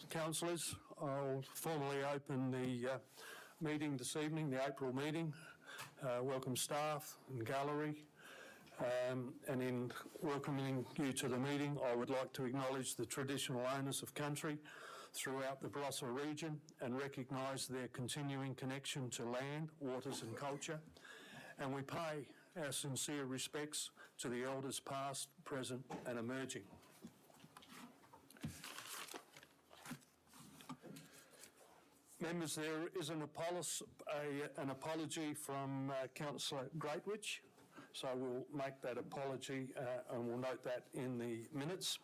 Councillors. I'll formally open the meeting this evening, the April meeting. Welcome staff and gallery. And in welcoming you to the meeting, I would like to acknowledge the traditional owners of country throughout the Barossa region and recognise their continuing connection to land, waters and culture. And we pay our sincere respects to the elders past, present and emerging. Members, there is an apology from Councillor Greatwich, so we'll make that apology and we'll note that in the minutes.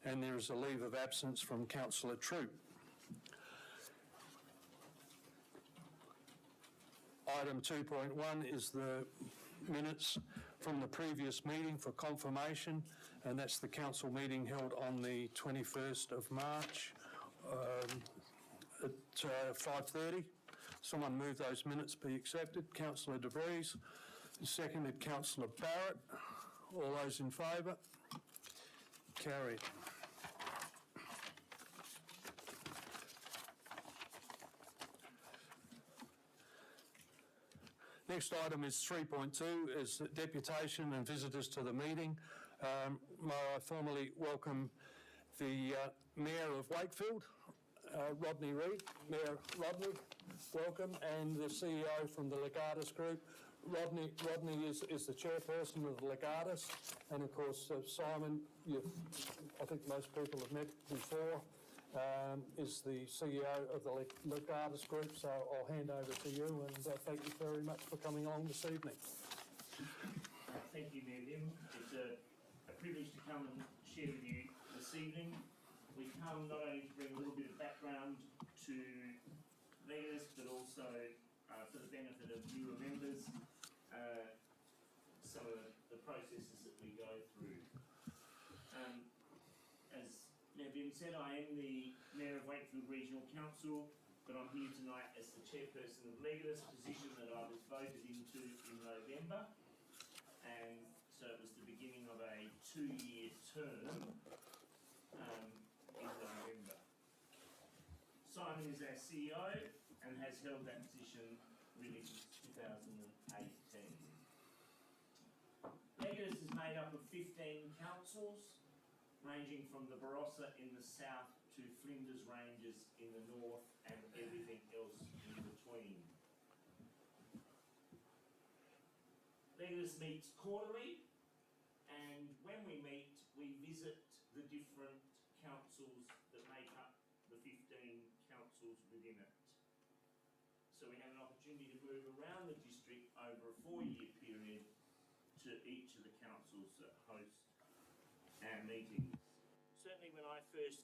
And there is a leave of absence from Councillor Troop. Item 2.1 is the minutes from the previous meeting for confirmation, and that's the council meeting held on the 21st of March. At 5:30. Someone move those minutes be accepted. Councillor De Vries, seconded Councillor Barrett. All those in favour? Carried. Next item is 3.2, is deputation and visitors to the meeting. May I formally welcome the Mayor of Wakefield, Rodney Reid. Mayor Rodney, welcome, and the CEO from the Legatus Group. Rodney is the chairperson of the Legatus, and of course Simon, I think most people have met before, is the CEO of the Legatus Group, so I'll hand over to you, and thank you very much for coming along this evening. Thank you, Mayor Lim. It's a privilege to come and share with you this evening. We come not only to bring a little bit of background to Legatus, but also for the benefit of newer members, some of the processes that we go through. As Mayor Lim said, I am the Mayor of Wakefield Regional Council, but I'm here tonight as the chairperson of Legatus, a position that I was voted into in November. And so it was the beginning of a 2-year term in November. Simon is our CEO and has held that position really since 2018. Legatus is made up of 15 councils, ranging from the Barossa in the south to Flinders Ranges in the north and everything else in between. Legatus meets quarterly, and when we meet, we visit the different councils that make up the 15 councils within it. So we have an opportunity to move around the district over a 4-year period to each of the councils that host our meetings. Certainly when I first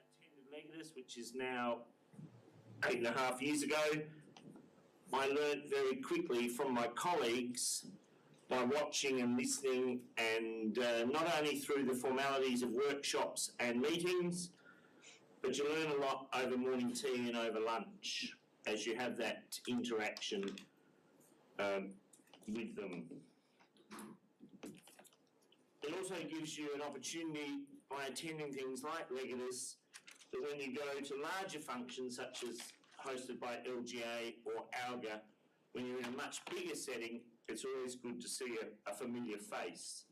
attended Legatus, which is now 8.5 years ago, I learned very quickly from my colleagues by watching and listening, and not only through the formalities of workshops and meetings, but you learn a lot over morning tea and over lunch as you have that interaction with them. It also gives you an opportunity by attending things like Legatus, that when you go to larger functions such as hosted by LGA or ALGA, when you're in a much bigger setting, it's always good to see a familiar face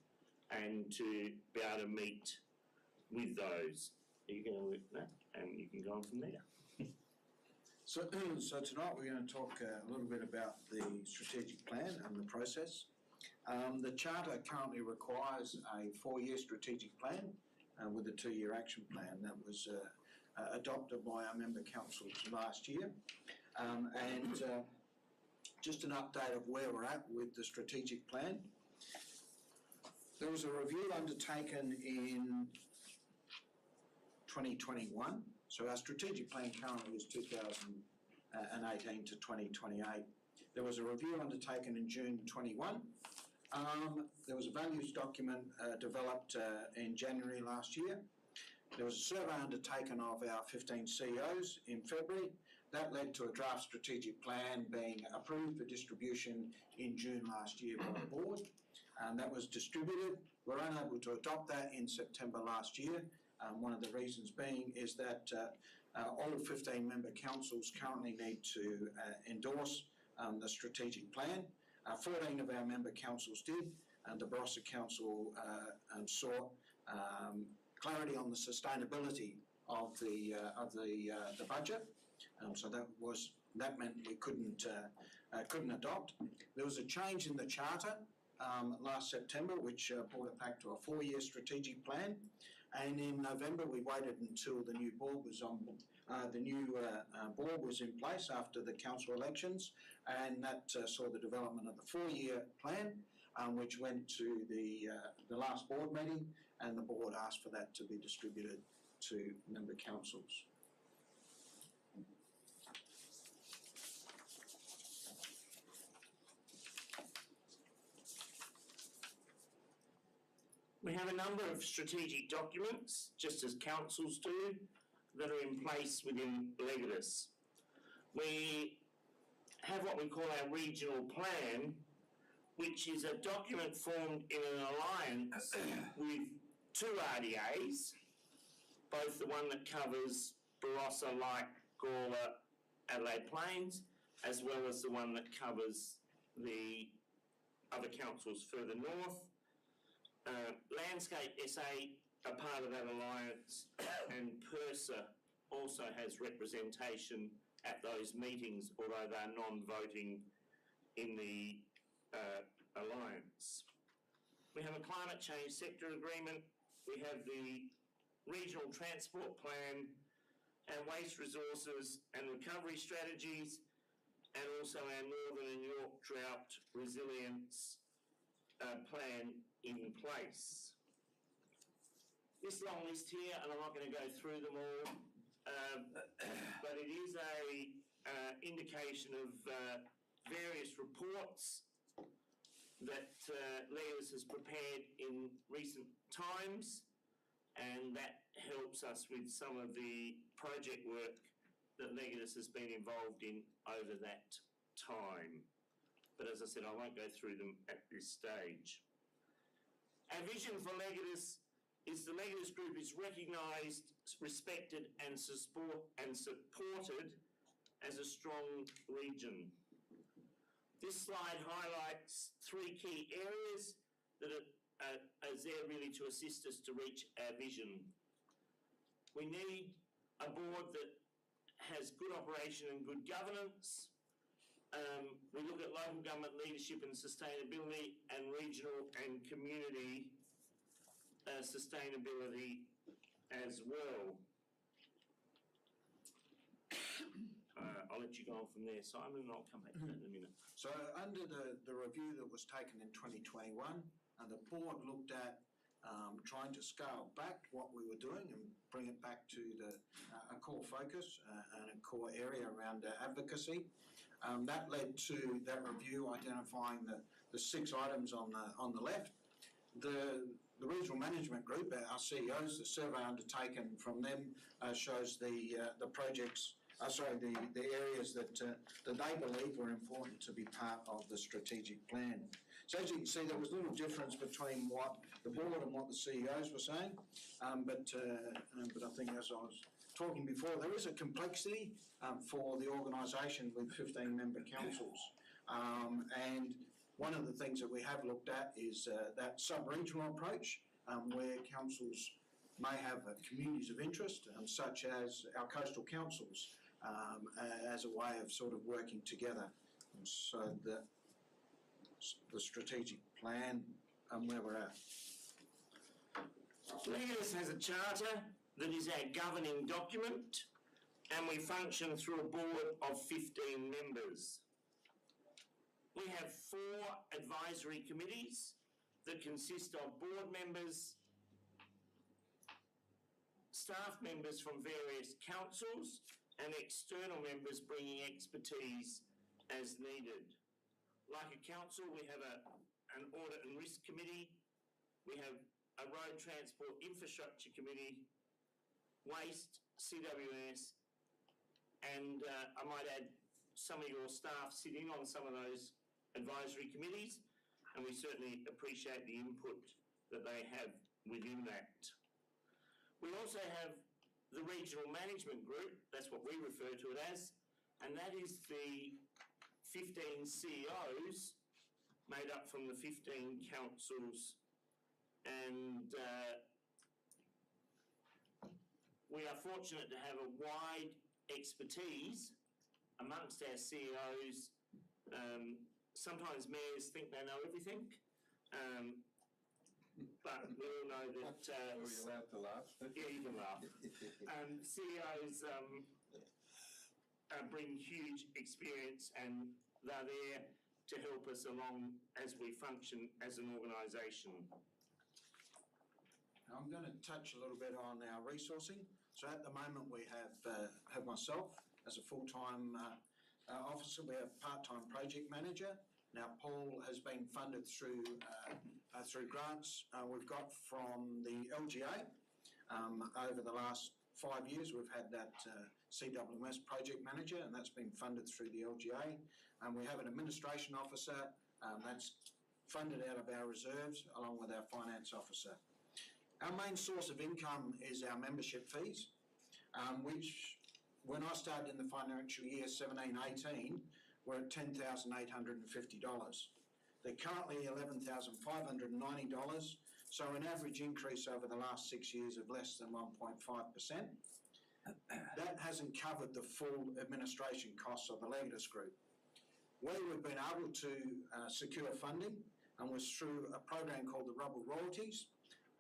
and to be able to meet with those. You can work that and you can go on from there. So tonight we're going to talk a little bit about the strategic plan and the process. The Charter currently requires a 4-year strategic plan with a 2-year action plan that was adopted by our member councils last year. Just an update of where we're at with the strategic plan. There was a review undertaken in 2021. So our strategic plan currently is 2018 to 2028. There was a review undertaken in June 21. There was a values document developed in January last year. There was a survey undertaken of our 15 CEOs in February. That led to a draft strategic plan being approved for distribution in June last year by the board. And that was distributed. We were unable to adopt that in September last year, One of the reasons being is that all 15 member councils currently need to endorse the strategic plan. 14 of our member councils did, and the Barossa Council sought clarity on the sustainability of the budget. So that meant we couldn't adopt. There was a change in the charter last September, which brought it back to a 4-year strategic plan. And in November, we waited until the new board was board was in place after the council elections, and that saw the development of the 4-year plan, which went to the last board meeting, and the board asked for that to be distributed to member councils. We have a number of strategic documents, just as councils do, that are in place within Legatus. We have what we call our regional plan, which is a document formed in an alliance with 2 RDAs, both the one that covers Barossa, Light, Gawler, Adelaide Plains, as well as the one that covers the other councils further north. Landscape SA are part of that alliance, and PERSA also has representation at those meetings, although they're non-voting in the alliance. We have a climate change sector agreement. We have the regional transport plan and waste resources and recovery strategies, and also our Northern and York drought resilience plan in place. This long list here, and I'm not going to go through them all, but it is a indication of various reports that Legatus has prepared in recent times, and that helps us with some of the project work that Legatus has been involved in over that time. But as I said, I won't go through them at this stage. Our vision for Legatus is the Legatus Group is recognised, respected and supported as a strong region. This slide highlights 3 key areas that are there really to assist us to reach our vision. We need a board that has good operation and good governance. We look at local government leadership and sustainability, and regional and community sustainability as well. I'll let you go on from there, Simon, and I'll come back to that in a minute. So under the review that was taken in 2021, the board looked at trying to scale back what we were doing and bring it back to a core focus and a core area around advocacy. That led to that review identifying the 6 items on the left. The regional management group, our CEOs, the survey undertaken from them shows the projects. The areas that they believe were important to be part of the strategic plan. So as you can see, there was little difference between what the board and what the CEOs were saying, but I think, as I was talking before, there is a complexity for the organisation with 15 member councils, and one of the things that we have looked at is that sub-regional approach, where councils may have communities of interest, such as our coastal councils, as a way of sort of working together. And so the strategic plan and where we're at. Legatus has a charter that is our governing document, and we function through a board of 15 members. We have 4 advisory committees that consist of board members, staff members from various councils, and external members bringing expertise as needed. Like a council, we have an audit and risk committee, we have a road transport infrastructure committee, waste, CWS, and I might add some of your staff sit in on some of those advisory committees, and we certainly appreciate the input that they have within that. We also have the Regional Management Group, that's what we refer to it as, and that is the 15 CEOs made up from the 15 councils, and we are fortunate to have a wide expertise amongst our CEOs. Sometimes mayors think they know everything, but we all know that... Are we allowed to laugh? Yeah, you can laugh. CEOs bring huge experience, and they're there to help us along as we function as an organisation. I'm going to touch a little bit on our resourcing. So at the moment we have myself as a full-time officer. We have part-time project manager. Now Paul has been funded through grants we've got from the LGA. Over the last 5 years we've had that CWMS project manager, and that's been funded through the LGA. We have an administration officer that's funded out of our reserves along with our finance officer. Our main source of income is our membership fees, which when I started in the financial year 17-18 were at $10,850. They're currently $11,590, so an average increase over the last 6 years of less than 1.5%. That hasn't covered the full administration costs of the Legatus Group. Where we've been able to secure funding and was through a program called the Rubble Royalties.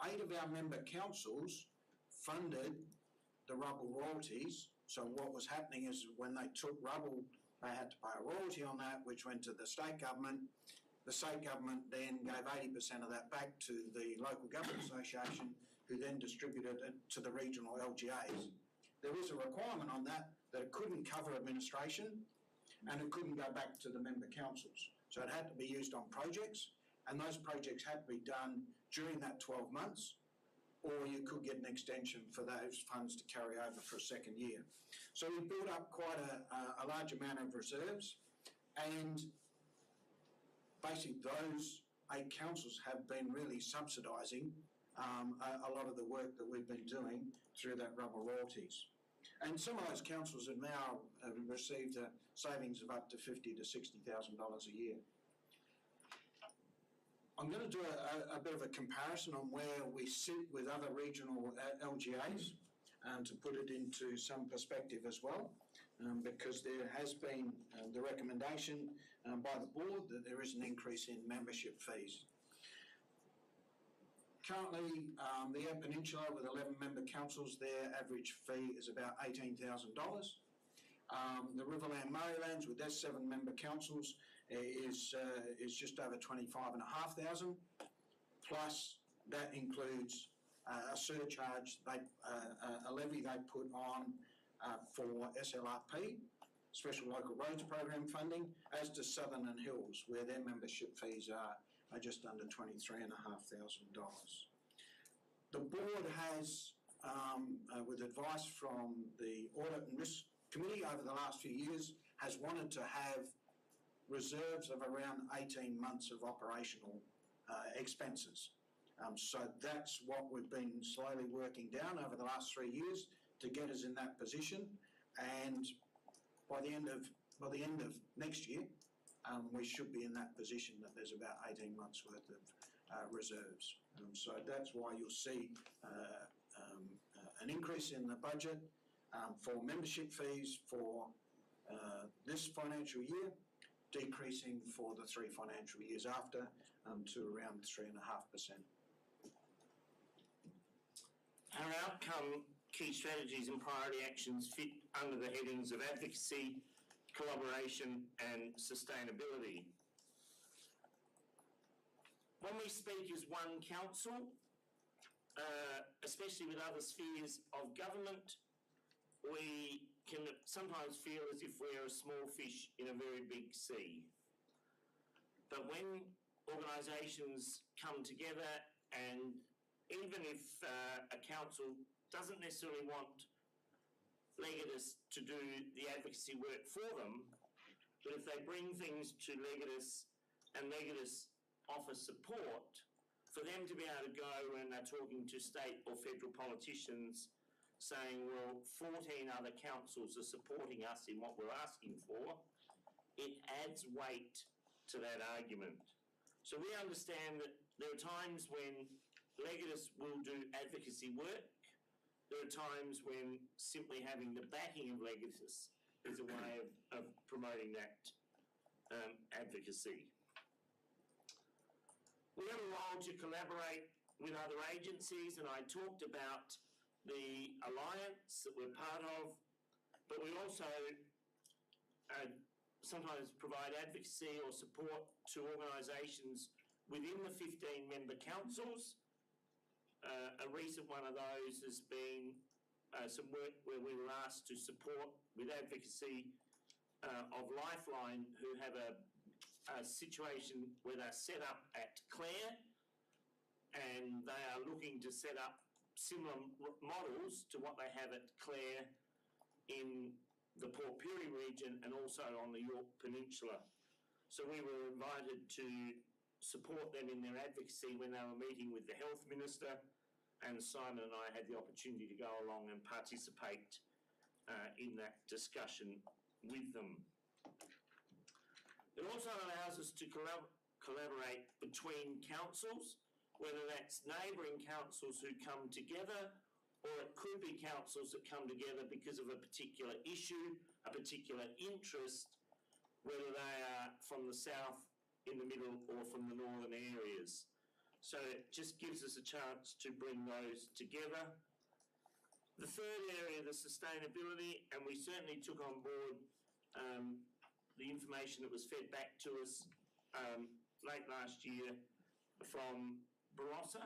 8 of our member councils funded the Rubble Royalties. So what was happening is when they took rubble, they had to pay a royalty on that, which went to the state government. The state government then gave 80% of that back to the local government association, who then distributed it to the regional LGAs. There was a requirement on that it couldn't cover administration and it couldn't go back to the member councils. So it had to be used on projects, and those projects had to be done during that 12 months, or you could get an extension for those funds to carry over for a second year. So we built up quite a large amount of reserves, and basically those 8 councils have been really subsidising a lot of the work that we've been doing through that Rubble Royalties. And some of those councils have now received savings of up to $50,000 to $60,000 a year. I'm going to do a bit of a comparison on where we sit with other regional LGAs, to put it into some perspective as well, because there has been the recommendation by the board that there is an increase in membership fees. Currently, the Eyre Peninsula with 11 member councils, their average fee is about $18,000. The Riverland Murraylands with their 7 member councils is just over $25,500, plus that includes a surcharge, a levy they put on for SLRP, Special Local Roads Program funding, as does Southern and Hills, where their membership fees are just under $23,500. The board has, with advice from the Audit and Risk Committee over the last few years, has wanted to have reserves of around 18 months of operational expenses. So that's what we've been slowly working down over the last 3 years to get us in that position, and by the end of next year, we should be in that position that there's about 18 months worth of reserves. So that's why you'll see an increase in the budget for membership fees for this financial year, decreasing for the 3 financial years after to around 3.5%. Our outcome, key strategies and priority actions fit under the headings of advocacy, collaboration and sustainability. When we speak as one council, especially with other spheres of government, we can sometimes feel as if we're a small fish in a very big sea. But when organisations come together, and even if a council doesn't necessarily want Legatus to do the advocacy work for them, but if they bring things to Legatus and Legatus offer support for them to be able to go when they're talking to state or federal politicians saying, well, 14 other councils are supporting us in what we're asking for, it adds weight to that argument. So we understand that there are times when Legatus will do advocacy work. There are times when simply having the backing of Legatus is a way of promoting that advocacy. We have a role to collaborate with other agencies, and I talked about the alliance that we're part of, but we also sometimes provide advocacy or support to organisations within the 15-member councils. A recent one of those has been some work where we were asked to support with advocacy of Lifeline, who have a situation where they're set up at Clare, and they are looking to set up similar models to what they have at Clare in the Port Pirie region and also on the York Peninsula. So we were invited to support them in their advocacy when they were meeting with the Health Minister, and Simon and I had the opportunity to go along and participate in that discussion with them. It also allows us to collaborate between councils, whether that's neighbouring councils who come together, or it could be councils that come together because of a particular issue, a particular interest, whether they are from the south, in the middle, or from the northern areas. So it just gives us a chance to bring those together. The third area, the sustainability, and we certainly took on board the information that was fed back to us late last year from Barossa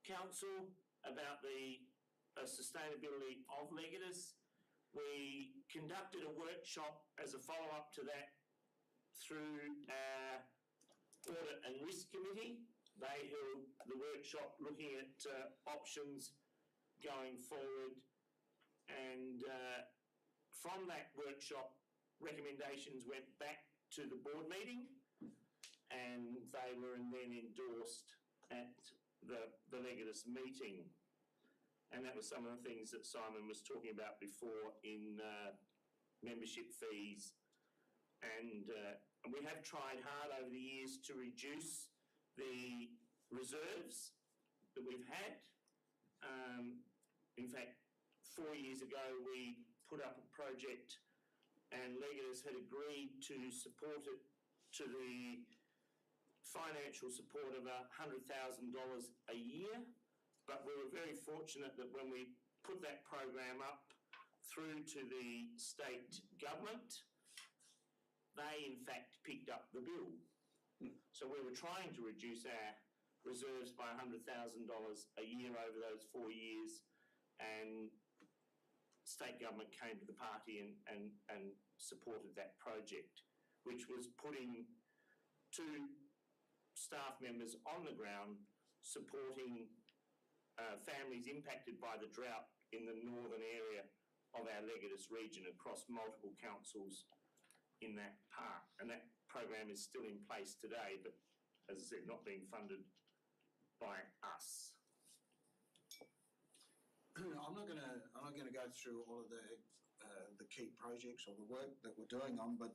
Council about the sustainability of Legatus. We conducted a workshop as a follow-up to that through our Audit and Risk Committee. They held the workshop looking at options going forward, and from that workshop, recommendations went back to the board meeting, and they were then endorsed at the Legatus meeting. And that was some of the things that Simon was talking about before in membership fees. And we have tried hard over the years to reduce the reserves that we've had. In fact, 4 years ago, we put up a project and Legatus had agreed to support it to the financial support of $100,000 a year. But we were very fortunate that when we put that program up through to the state government, they in fact picked up the bill. So we were trying to reduce our reserves by $100,000 a year over those 4 years, and state government came to the party and supported that project, which was putting 2 staff members on the ground supporting families impacted by the drought in the northern area of our Legatus region across multiple councils in that part. And that program is still in place today, but as I said, not being funded by us. I'm not going to go through all of the key projects or the work that we're doing on, but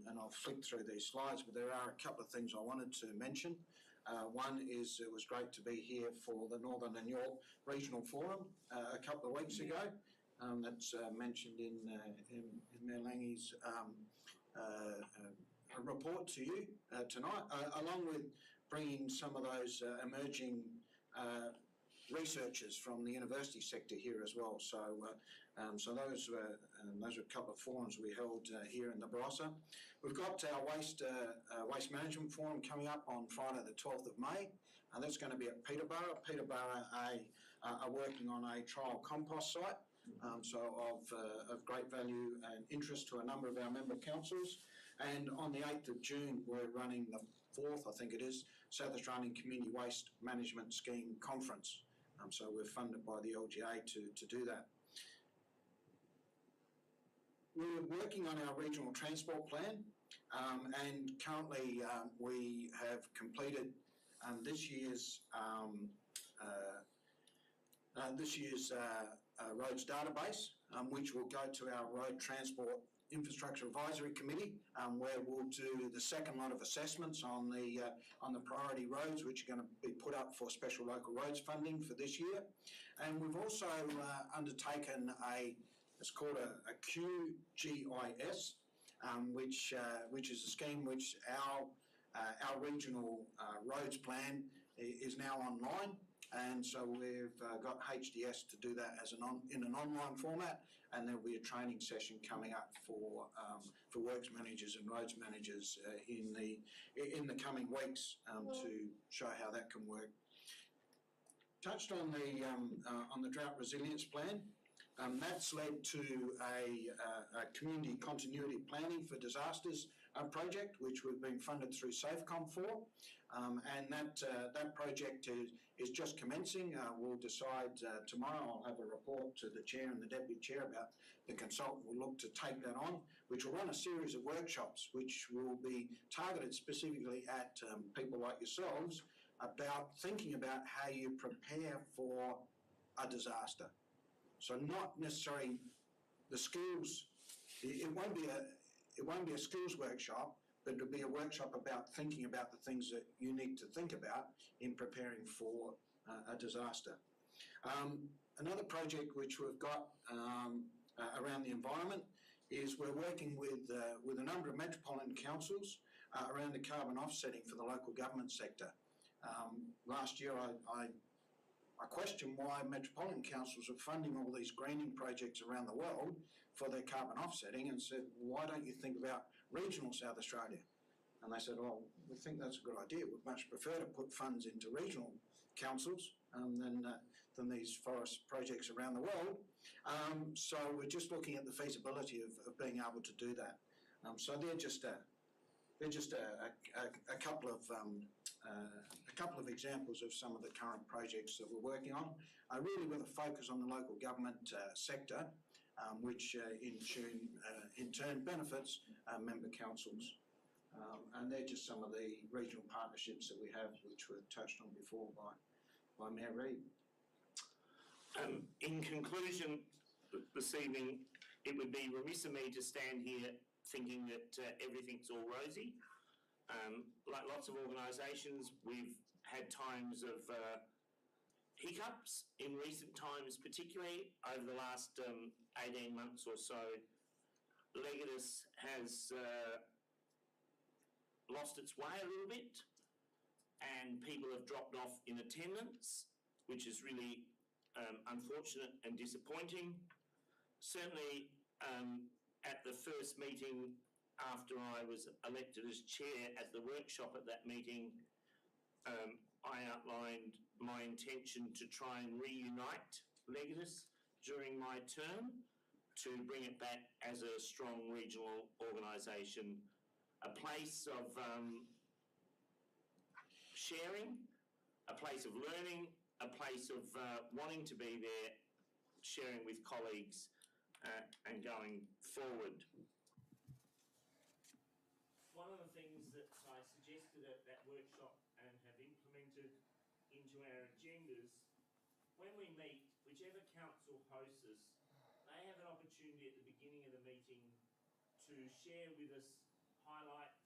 and I'll flick through these slides. But there are a couple of things I wanted to mention. One is it was great to be here for the Northern and York Regional Forum a couple of weeks ago. That's mentioned in Mayor Lange's report to you tonight, along with bringing some of those emerging researchers from the university sector here as well. So those were a couple of forums we held here in the Barossa. We've got our waste management forum coming up on Friday the 12th of May, and that's going to be at Peterborough. Peterborough are working on a trial compost site, so of great value and interest to a number of our member councils. And on the 8th of June, we're running the 4th, I think it is, South Australian Community Waste Management Scheme Conference. So we're funded by the LGA to do that. We're working on our regional transport plan, and currently we have completed this year's roads database, which will go to our Road Transport Infrastructure Advisory Committee, where we'll do the second lot of assessments on the priority roads, which are going to be put up for special local roads funding for this year. And we've also undertaken it's called a QGIS, which is a scheme which our regional roads plan is now online. And so we've got HDS to do that in an online format, and there'll be a training session coming up for works managers and roads managers in the coming weeks to show how that can work. Touched on the drought resilience plan. That's led to a community continuity planning for disasters project, which we've been funded through SAFECOM for, and that project is just commencing. We'll decide tomorrow. I'll have a report to the chair and the deputy chair about the consultant will look to take that on, which will run a series of workshops which will be targeted specifically at people like yourselves about thinking about how you prepare for a disaster. So not necessarily the skills. It won't be a skills workshop, but it'll be a workshop about thinking about the things that you need to think about in preparing for a disaster. Another project which we've got around the environment is we're working with a number of metropolitan councils around the carbon offsetting for the local government sector. Last year I questioned why metropolitan councils are funding all these greening projects around the world for their carbon offsetting, and said, why don't you think about regional South Australia? And they said, oh, we think that's a good idea. We'd much prefer to put funds into regional councils than these forest projects around the world. So we're just looking at the feasibility of being able to do that. So they're just a couple of examples of some of the current projects that we're working on. Really with a focus on the local government sector, which in turn benefits member councils. And they're just some of the regional partnerships that we have, which were touched on before by Mayor Reid. In conclusion, this evening, it would be remiss of me to stand here thinking that everything's all rosy. Like lots of organisations, we've had times of hiccups in recent times, particularly over the last 18 months or so. Legatus has lost its way a little bit, and people have dropped off in attendance, which is really unfortunate and disappointing. Certainly at the first meeting after I was elected as chair, at the workshop at that meeting, I outlined my intention to try and reunite Legatus during my term to bring it back as a strong regional organisation, a place of sharing, a place of learning, a place of wanting to be there, sharing with colleagues and going forward. One of the things that I suggested at that workshop and have implemented into our agendas, when we meet, whichever council hosts us, they have an opportunity at the beginning of the meeting to share with us highlights,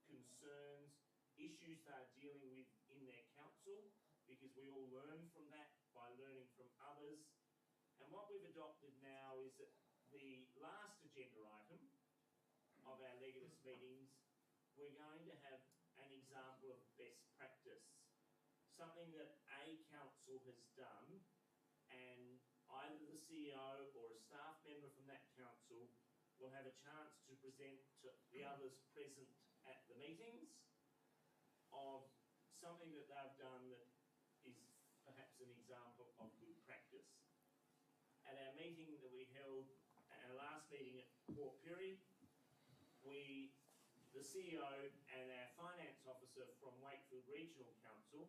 concerns, issues they're dealing with in their council, because we all learn from that by learning from others. And what we've adopted now is that the last agenda item of our Legatus meetings, we're going to have an example of best practice, something that a council has done, and either the CEO or a staff member from that council will have a chance to present to the others present at the meetings of something that they've done that is perhaps an example of good practice. At our meeting that we held, our last meeting at Port Pirie, the CEO and our finance officer from Wakefield Regional Council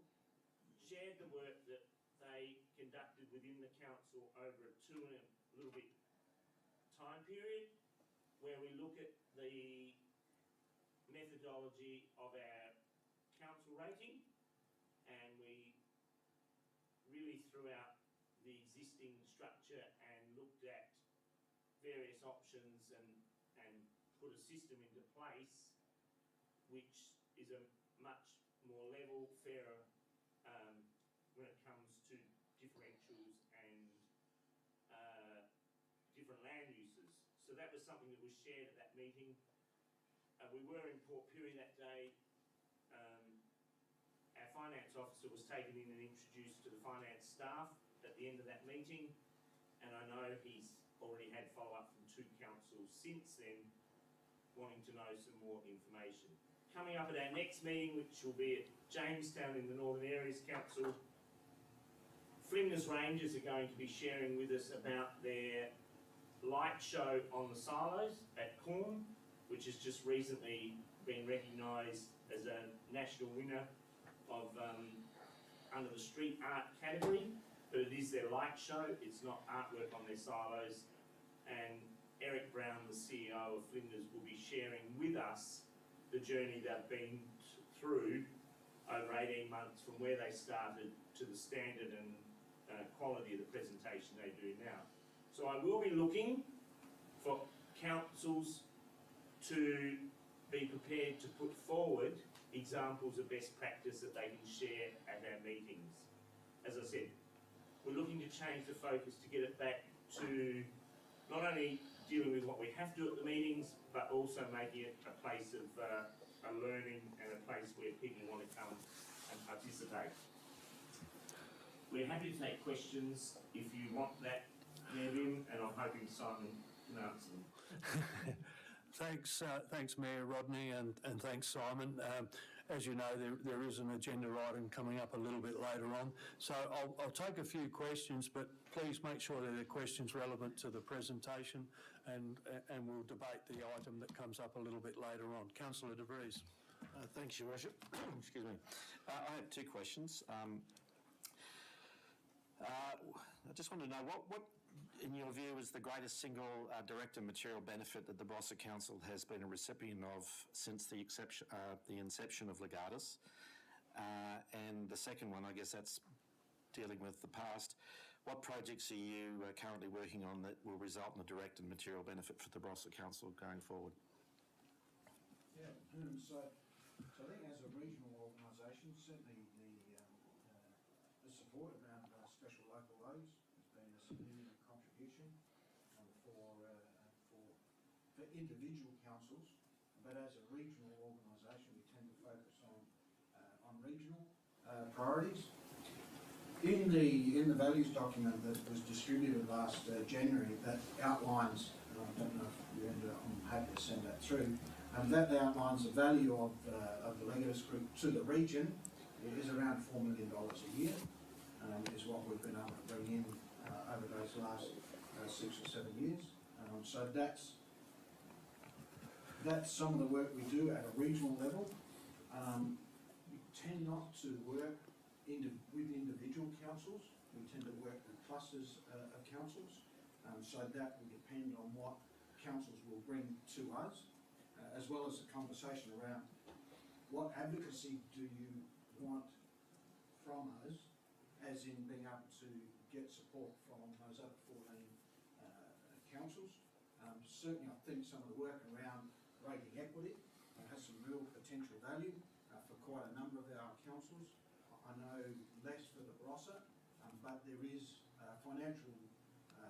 shared the work that they conducted within the council over a 2 and a little bit time period, where we look at the methodology of our council rating, really throughout the existing structure and looked at various options and put a system into place which is a much more level, fairer when it comes to differentials and different land uses. So that was something that was shared at that meeting. We were in Port Pirie that day. Our finance officer was taken in and introduced to the finance staff at the end of that meeting, and I know he's already had follow-up from 2 councils since then, wanting to know some more information. Coming up at our next meeting, which will be at Jamestown in the Northern Areas Council, Flinders Rangers are going to be sharing with us about their light show on the silos at Corn, which has just recently been recognised as a national winner of under the street art category, but it is their light show, it's not artwork on their silos. And Eric Brown, the CEO of Flinders, will be sharing with us the journey they've been through over 18 months from where they started to the standard and quality of the presentation they do now. So I will be looking for councils to be prepared to put forward examples of best practice that they can share at our meetings. As I said, we're looking to change the focus to get it back to not only dealing with what we have to do at the meetings, but also making it a place of a learning and a place where people want to come and participate. We're happy to take questions if you want that, Nevin, and I'm hoping Simon can answer them. Thanks, Mayor Rodney, and thanks, Simon. As you know, there is an agenda item coming up a little bit later on. So I'll take a few questions, but please make sure that they're questions relevant to the presentation, and we'll debate the item that comes up a little bit later on. Councillor De Vries. Thanks, Your Worship. Excuse me. I have 2 questions. I just want to know what in your view, is the greatest single direct and material benefit that the Barossa Council has been a recipient of since the inception of Legatus? And the second one, I guess that's dealing with the past. What projects are you currently working on that will result in a direct and material benefit for the Barossa Council going forward? Yeah, so I think as a regional organisation, certainly the support around special local roads has been a significant contribution for individual councils, but as a regional organisation we tend to focus on regional priorities. In the values document that was distributed last January, that outlines, and I don't know if you ended up, I'm happy to send that through, that outlines the value of the Legatus Group to the region. It is around $4 million a year, is what we've been able to bring in over those last 6 or 7 years. So that's some of the work we do at a regional level. We tend not to work with individual councils. We tend to work with clusters of councils. So that will depend on what councils will bring to us, as well as the conversation around what advocacy do you want from us, as in being able to get support from those other 14 councils. Certainly I think some of the work around rating equity has some real potential value for quite a number of our councils. I know less for the Barossa, but there is financial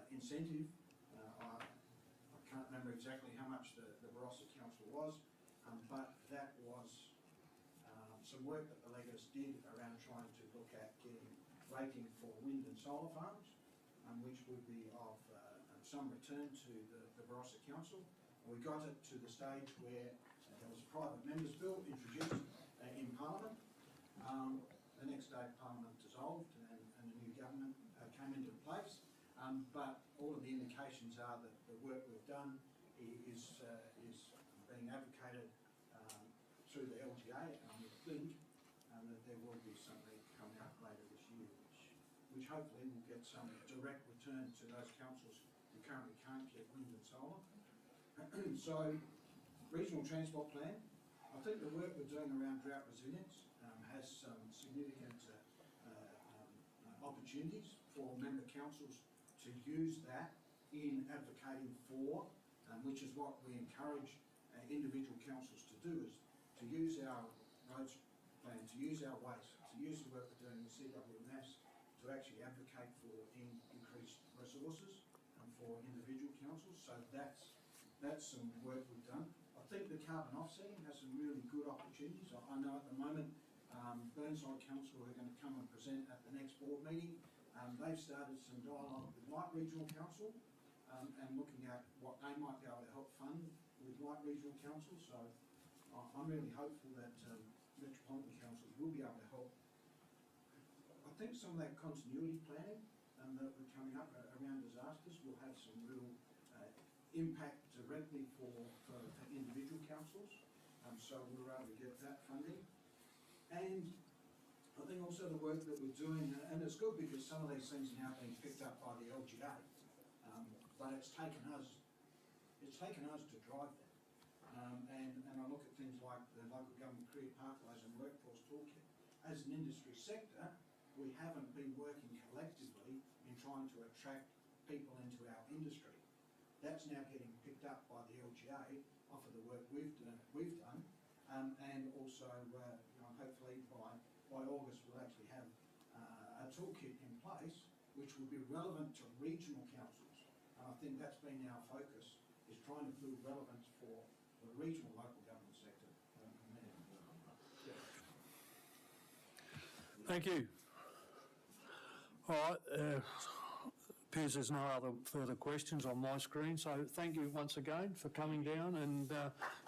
incentive. I can't remember exactly how much the Barossa Council was, but that was some work that the Legatus did around trying to look at getting rating for wind and solar farms, which would be of some return to the Barossa Council. We got it to the stage where there was a private members bill introduced in Parliament. The next day Parliament dissolved and a new government came into place. But all of the indications are that the work we've done is being advocated through the LGA, and I would think that there will be something coming up later this year, which hopefully will get some direct return to those councils who currently can't get wind and solar. So, regional transport plan, I think the work we're doing around drought resilience has some significant opportunities for member councils to use that in advocating for, which is what we encourage individual councils to do, is to use our roads plan, to use our waste, to use the work we're doing in CWMS to actually advocate for increased resources for individual councils. So that's some work we've done. I think the carbon offsetting has some really good opportunities. I know at the moment Burnside Council are going to come and present at the next board meeting. They've started some dialogue with White Regional Council and looking at what they might be able to help fund with White Regional Council. So I'm really hopeful that metropolitan councils will be able to help. I think some of that continuity planning that we're coming up around disasters will have some real impact directly for individual councils. So we're able to get that funding. And I think also the work that we're doing, and it's good because some of these things are now being picked up by the LGA, but it's taken us to drive that. And I look at things like the local government career pathways and workforce toolkit. As an industry sector, we haven't been working collectively in trying to attract people into our industry. That's now getting picked up by the LGA off of the work we've done, and also hopefully by August we'll actually have a toolkit in place which will be relevant to regional councils. And I think that's been our focus, is trying to build relevance for the regional local government sector. Thank you. All right, appears there's no other further questions on my screen, so thank you once again for coming down and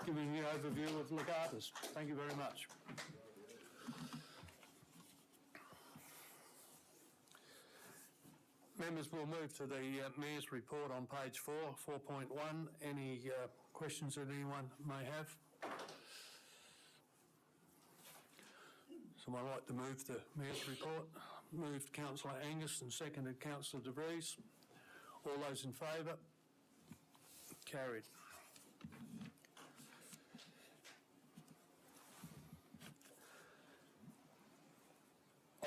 giving the overview of Legatus. Thank you very much. Members, we'll move to the Mayor's report on page 4.1. Any questions that anyone may have? Someone like to move the Mayor's report? Moved Councillor Angus and seconded Councillor De Vries. All those in favour? Carried.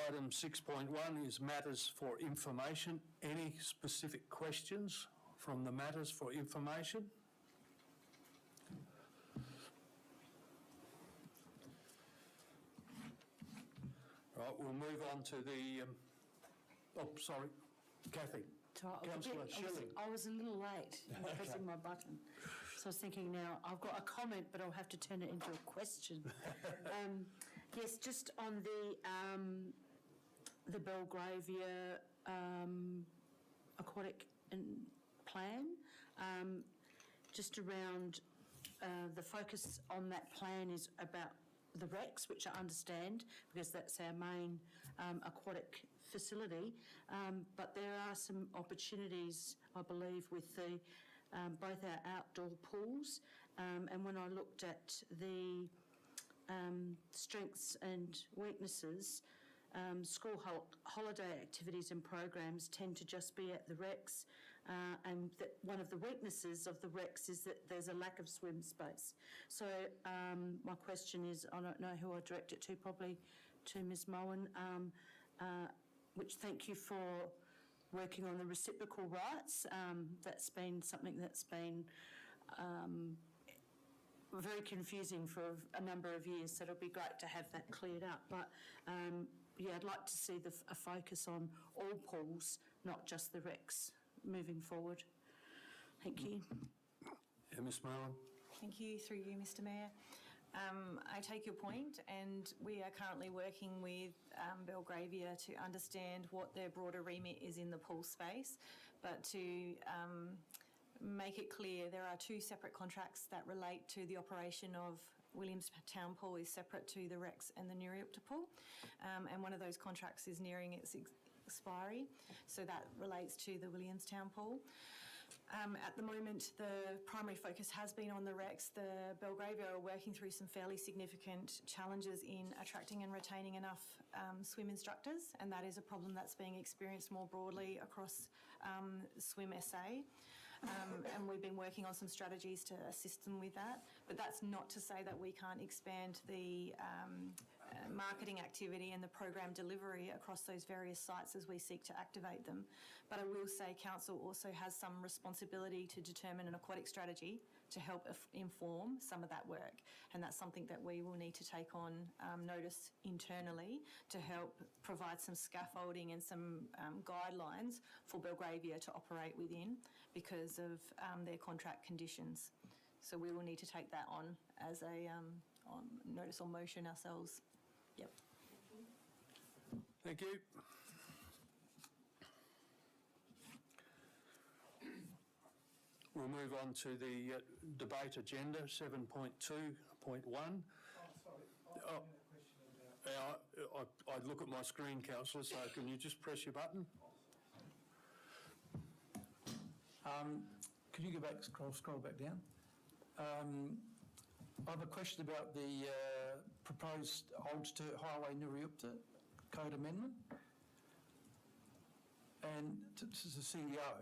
Item 6.1 is matters for information. Any specific questions from the matters for information? Right, we'll move on to the, sorry, Kathy. Councillor Schilling. I was a little late in pressing my button. So I was thinking now, I've got a comment, but I'll have to turn it into a question. Yes, just on the Belgravia aquatic plan, just around the focus on that plan is about the Rex, which I understand because that's our main aquatic facility, but there are some opportunities, I believe, with the both our outdoor pools, and when I looked at the strengths and weaknesses, school holiday activities and programs tend to just be at the Rex, and that one of the weaknesses of the Rex is that there's a lack of swim space. So my question is, I don't know who I direct it to, probably to Ms Moen, which thank you for working on the reciprocal rights. That's been something that's been very confusing for a number of years, so it'll be great to have that cleared up. But yeah, I'd like to see a focus on all pools, not just the Rex, moving forward. Thank you. Yeah, Ms Moen. Thank you, through you, Mr Mayor. I take your point, and we are currently working with Belgravia to understand what their broader remit is in the pool space, but to make it clear, there are two separate contracts that relate to the operation of Williamstown Pool is separate to the Rex and the Nuriupta Pool, and one of those contracts is nearing its expiry, so that relates to the Williamstown Pool. At the moment, the primary focus has been on the Rex. The Belgravia are working through some fairly significant challenges in attracting and retaining enough swim instructors, and that is a problem that's being experienced more broadly across Swim SA. And we've been working on some strategies to assist them with that. But that's not to say that we can't expand the marketing activity and the program delivery across those various sites as we seek to activate them. But I will say council also has some responsibility to determine an aquatic strategy to help inform some of that work. And that's something that we will need to take on notice internally to help provide some scaffolding and some guidelines for Belgravia to operate within because of their contract conditions. So we will need to take that on as a on notice or motion ourselves. Yep. Thank you. We'll move on to the debate agenda, 7.2.1. I'd look at my screen, councillor, so can you just press your button? Could you go back, scroll back down? I have a question about the proposed Old Sturt Highway Nuriupta Code Amendment. And to the CEO,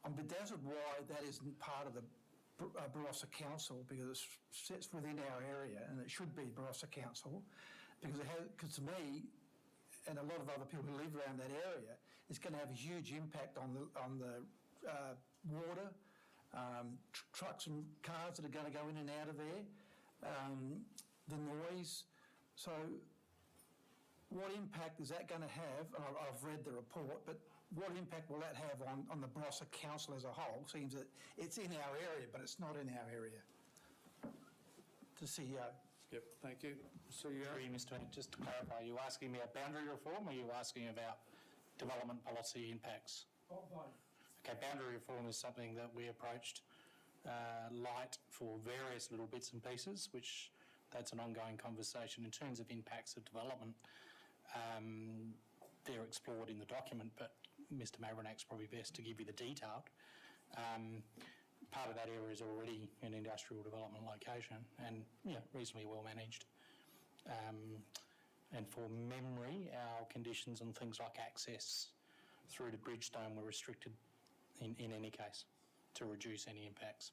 I'm bedazzled why that isn't part of the Barossa Council, because it sits within our area and it should be Barossa Council, because to me and a lot of other people who live around that area, it's going to have a huge impact on the water, trucks and cars that are going to go in and out of there, the noise. So what impact is that going to have? I've read the report, but what impact will that have on the Barossa Council as a whole? Seems that it's in our area, but it's not in our area. To CEO. Yep, thank you. CEO. Sorry, Mr. Mayor, just to clarify, are you asking me about boundary reform or are you asking about development policy impacts? Both. Okay, boundary reform is something that we approached light for various little bits and pieces, which that's an ongoing conversation. In terms of impacts of development, they're explored in the document, but Mr. Mavronak's probably best to give you the detailed. Part of that area is already an industrial development location and reasonably well managed. And for memory, our conditions on things like access through to Bridgestone were restricted in any case to reduce any impacts.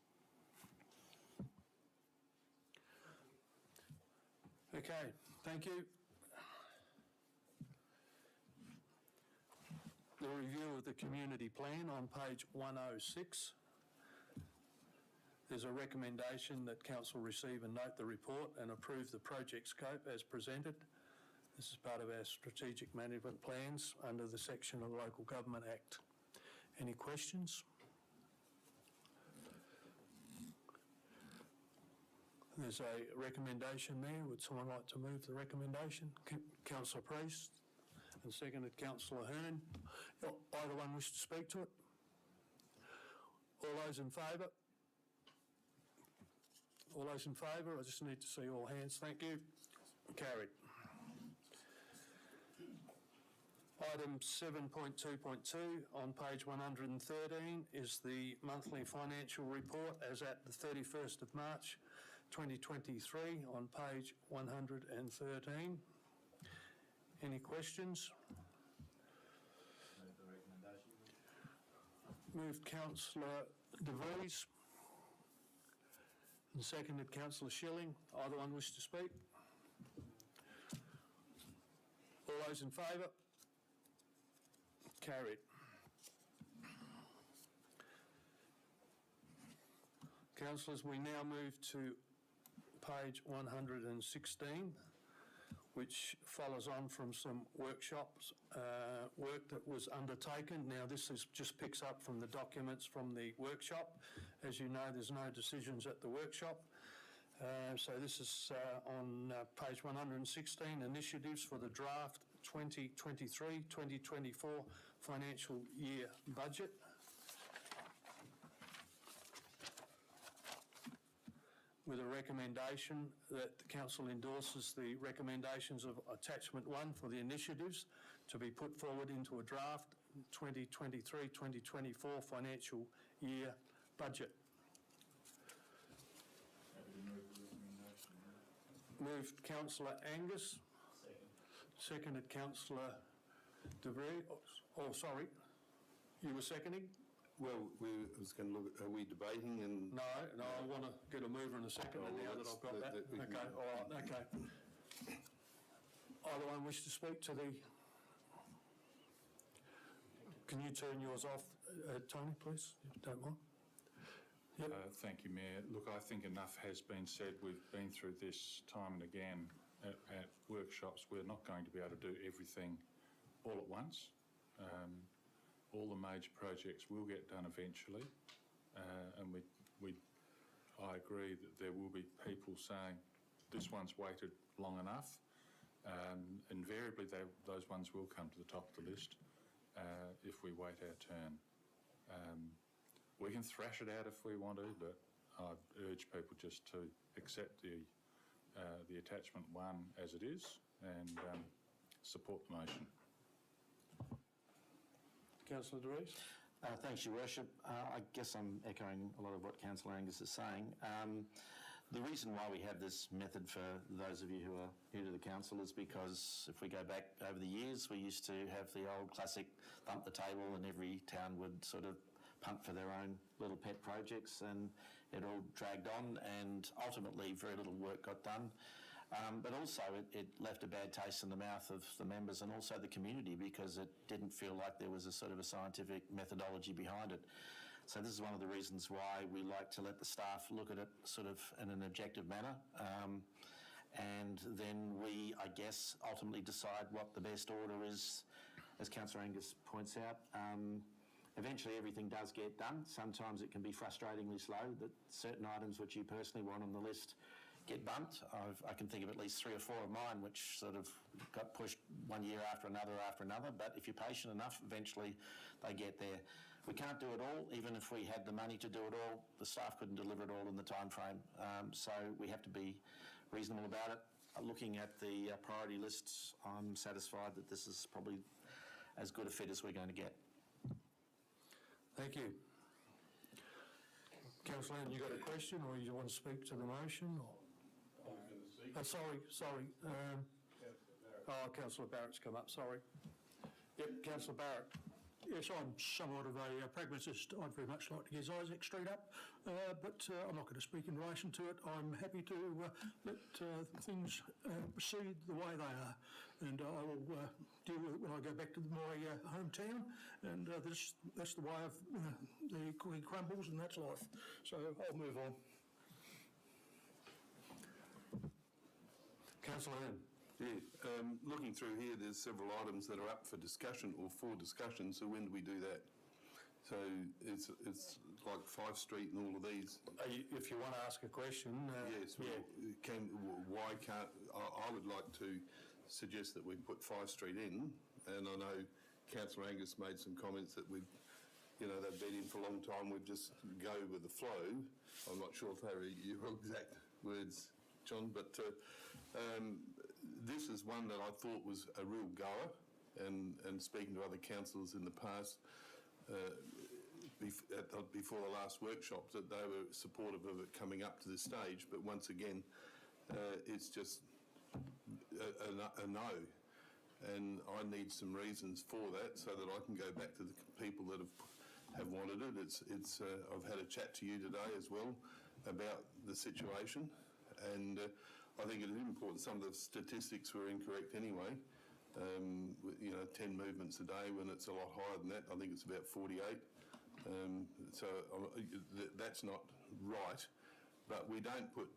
Okay, thank you. The review of the community plan on page 106. There's a recommendation that council receive and note the report and approve the project scope as presented. This is part of our strategic management plans under the section of the Local Government Act. Any questions? There's a recommendation there. Would someone like to move the recommendation? Councillor Priest and seconded Councillor Hearn. Either one wish to speak to it? All those in favour? All those in favour? I just need to see all hands. Thank you. Carried. Item 7.2.2 on page 113 is the monthly financial report as at the 31st of March 2023 on page 113. Any questions? Move the recommendation. Moved Councillor De Vries and seconded Councillor Schilling. Either one wish to speak? All those in favour? Carried. Councillors, we now move to page 116, which follows on from some workshops, work that was undertaken. Now, this just picks up from the documents from the workshop. As you know, there's no decisions at the workshop. So this is on page 116, initiatives for the draft 2023-2024 financial year budget. With a recommendation that the council endorses the recommendations of attachment 1 for the initiatives to be put forward into a draft 2023-2024 financial year budget. Happy to move the recommendation. Moved Councillor Angus. Seconded Councillor De Vries. Oh, sorry. You were seconding? Well, I was going to look at, are we debating and... No, I want to get a mover and a second Oh, now well, that I've got that's- that. that we can- Okay, all right, okay. Either one wish to speak to the... Can you turn yours off, Tony, please, if you don't mind? Thank you, Mayor. Look, I think enough has been said. We've been through this time and again at workshops. We're not going to be able to do everything all at once. All the major projects will get done eventually, and I agree that there will be people saying this one's waited long enough. Invariably, those ones will come to the top of the list if we wait our turn. We can thrash it out if we want to, but I urge people just to accept the attachment 1 as it is and support the motion. Councillor De Rees? Thanks, Your Worship. I guess I'm echoing a lot of what Councillor Angus is saying. The reason why we have this method for those of you who are new to the council is because if we go back over the years, we used to have the old classic thump the table and every town would sort of punt for their own little pet projects and it all dragged on and ultimately very little work got done. But also it left a bad taste in the mouth of the members and also the community because it didn't feel like there was a sort of a scientific methodology behind it. So this is one of the reasons why we like to let the staff look at it sort of in an objective manner. And then we, I guess, ultimately decide what the best order is, as Councillor Angus points out. Eventually everything does get done. Sometimes it can be frustratingly slow that certain items which you personally want on the list get bumped. I can think of at least 3 or 4 of mine which sort of got pushed one year after another, but if you're patient enough, eventually they get there. We can't do it all. Even if we had the money to do it all, the staff couldn't deliver it all in the time frame. So we have to be reasonable about it. Looking at the priority lists, I'm satisfied that this is probably as good a fit as we're going to get. Thank you. Councillor Allen, you got a question or you want to speak to the motion? Or? Sorry. Councillor Barrett's come up, sorry. Yep, Councillor Barrett. Yes, I'm somewhat of a pragmatist. I'd very much like to get Isaac Street up, but I'm not going to speak in relation to it. I'm happy to let things proceed the way they are, and I will deal with it when I go back to my hometown, and that's the way of the cookie crumbles, and that's life. So I'll move on. Councillor Allen. Yeah, looking through here, there's several items that are up for discussion or for discussion, so when do we do that? So it's like 5 Street and all of these. If you want to ask a question... yes, well, why can't... I would like to suggest that we put 5 Street in, and I know Councillor Angus made some comments that they've been in for a long time, we'd just go with the flow. I'm not sure if they were your exact words, John, but... this is one that I thought was a real goer, and speaking to other councillors in the past, before the last workshop, that they were supportive of it coming up to this stage, but once again, it's just a no. And I need some reasons for that so that I can go back to the people that have wanted it. I've had a chat to you today as well about the situation, and I think it is important. Some of the statistics were incorrect anyway. 10 movements a day when it's a lot higher than that. I think it's about 48. So that's not right. But we don't put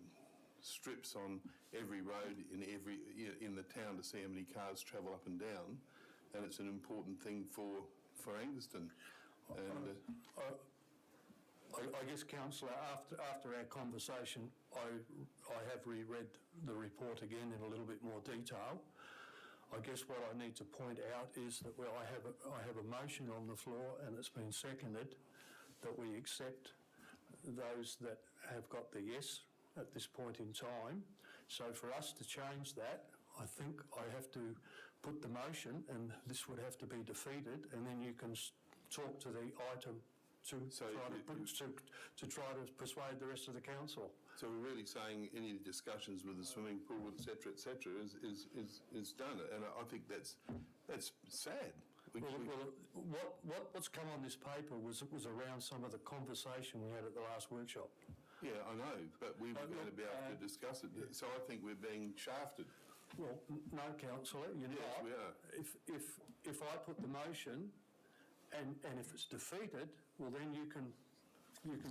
strips on every road in the town to see how many cars travel up and down, and it's an important thing for Anguston. And I guess, Councillor, after our conversation, I have reread the report again in a little bit more detail. I guess what I need to point out is that I have a motion on the floor, and it's been seconded, that we accept those that have got the yes at this point in time. So for us to change that, I think I have to put the motion, and this would have to be defeated, and then you can talk to the item to try to persuade the rest of the council. So we're really saying any discussions with the swimming pool, et cetera, is done, and I think that's sad. What's come on this paper was around some of the conversation we had at the last workshop. Yeah, I know, but we were going to be able to discuss it, so I think we're being shafted. Well, no, councillor, you're Yes, not. we are. If I put the motion and if it's defeated, well then you can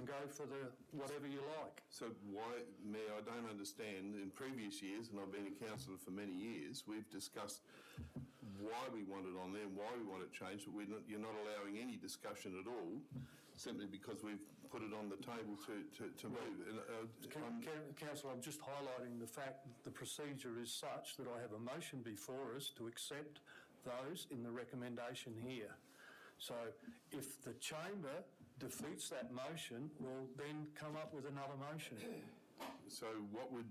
go for the whatever you like. So why, Mayor, I don't understand, in previous years, and I've been a councillor for many years, we've discussed why we want it on there and why we want it changed, but you're not allowing any discussion at all, simply because we've put it on the table to move. And, Councillor, I'm just highlighting the fact that the procedure is such that I have a motion before us to accept those in the recommendation here. So if the chamber defeats that motion, we'll then come up with another motion. So what would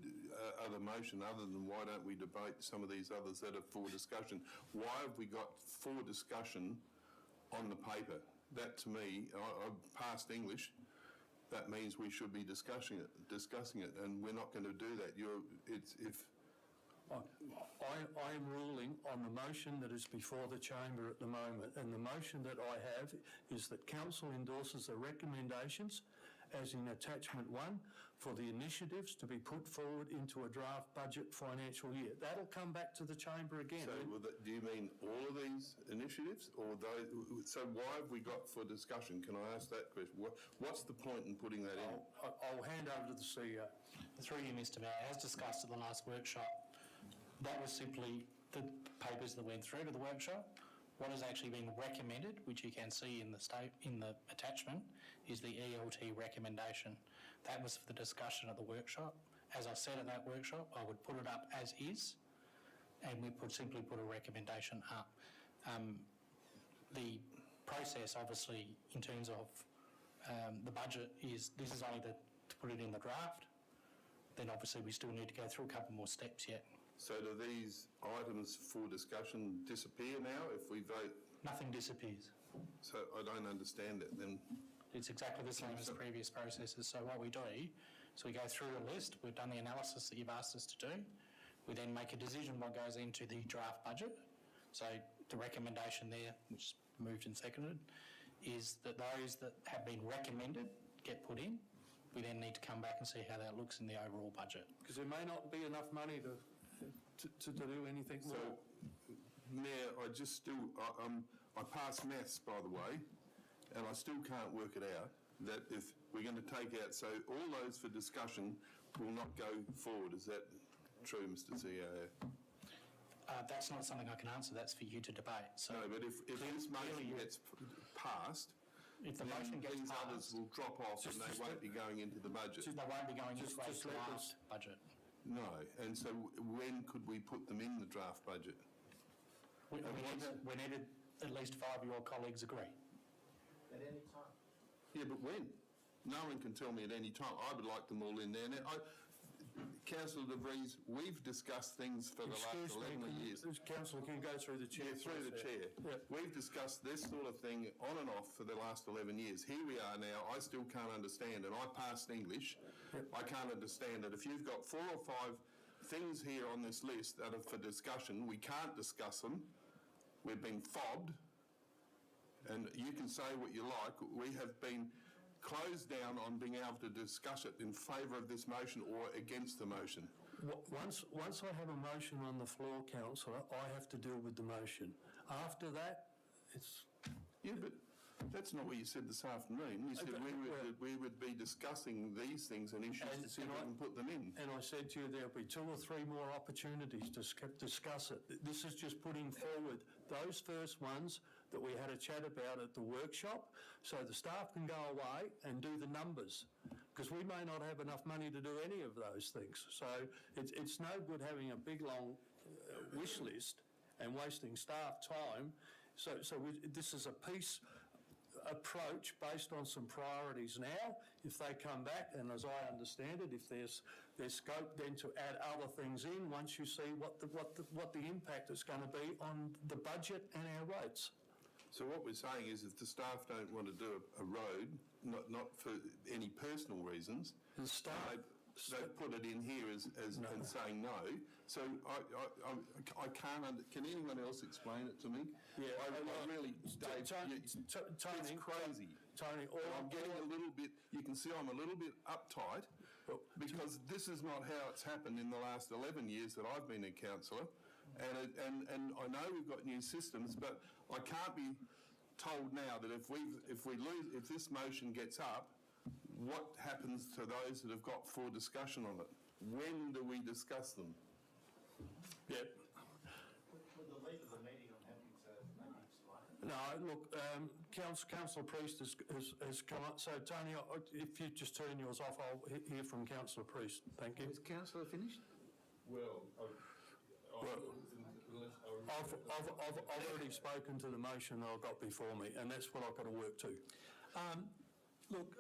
other motion, other than why don't we debate some of these others that are for discussion? Why have we got for discussion on the paper? That to me, I've passed English, that means we should be discussing it, and we're not going to do that. I am ruling on the motion that is before the chamber at the moment, and the motion that I have is that council endorses the recommendations as in attachment 1 for the initiatives to be put forward into a draft budget financial year. That'll come back to the chamber again. So do you mean all of these initiatives, or those? So why have we got for discussion? Can I ask that question? What's the point in putting that in? I'll hand over to the CEO. Through you, Mr Mayor, as discussed at the last workshop, that was simply the papers that went through to the workshop. What has actually been recommended, which you can see in the attachment, is the ELT recommendation. That was for the discussion at the workshop. As I said at that workshop, I would put it up as is, and we simply put a recommendation up. The process, obviously, in terms of the budget, is this is only to put it in the draft. Then obviously we still need to go through a couple more steps yet. So do these items for discussion disappear now if we vote? Nothing disappears. So I don't understand it then. It's exactly the same as previous processes. So what we do is we go through a list, we've done the analysis that you've asked us to do, we then make a decision what goes into the draft budget. So the recommendation there, which is moved and seconded, is that those that have been recommended get put in. We then need to come back and see how that looks in the overall budget. Because there may not be enough money to do anything more. So, Mayor, I passed maths, by the way, and I still can't work it out, that if we're going to take out, so all those for discussion will not go forward. Is that true, Mr CEO? That's not something I can answer. That's for you to debate. So no, but if this motion gets passed, if the motion gets these passed, others will drop off and they won't be going into the budget. They won't be going into a draft budget. No, and so when could we put them in the draft budget? Whenever at least 5 of your colleagues agree. At any time. Yeah, but when? No one can tell me at any time. I would like them all in there. Now, Councillor De Vries, we've discussed things for the last 11 years. Councillor, can you go through the chair? Yeah, through the chair. Yeah. We've discussed this sort of thing on and off for the last 11 years. Here we are now. I still can't understand, and I passed English. Yep. I can't understand that if you've got 4 or 5 things here on this list that are for discussion, we can't discuss them. We've been fobbed, and you can say what you like. We have been closed down on being able to discuss it in favour of this motion or against the motion. Once I have a motion on the floor, councillor, I have to deal with the motion. After that, it's... Yeah, but that's not what you said this afternoon. You said we would be discussing these things and issues to see if we can put them in. And I said to you there'll be 2 or 3 more opportunities to discuss it. This is just putting forward those first ones that we had a chat about at the workshop, so the staff can go away and do the numbers, because we may not have enough money to do any of those things. So it's no good having a big long wish list and wasting staff time. So this is a piece approach based on some priorities. Now, if they come back, and as I understand it, if there's scope then to add other things in once you see what the impact is going to be on the budget and our rates. So what we're saying is if the staff don't want to do a road, not for any personal reasons, the staff they've put it in here as and saying no. So I can't. Can anyone else explain it to me? Yeah, I really, Dave, Tony, it's crazy. Tony, I'm getting a little bit. You can see I'm a little bit uptight because this is not how it's happened in the last 11 years that I've been a councillor, and I know we've got new systems, but I can't be told now that if this motion gets up, what happens to those that have got for discussion on it? When do we discuss them? Yep. With the lead of the meeting, I'm happy to maybe explain it. No, look, Councillor Priest has come up. So, Tony, if you just turn yours off, I'll hear from Councillor Priest. Thank you. Is councillor finished? Well, I've already spoken to the motion that I've got before me, and that's what I've got to work to. Look,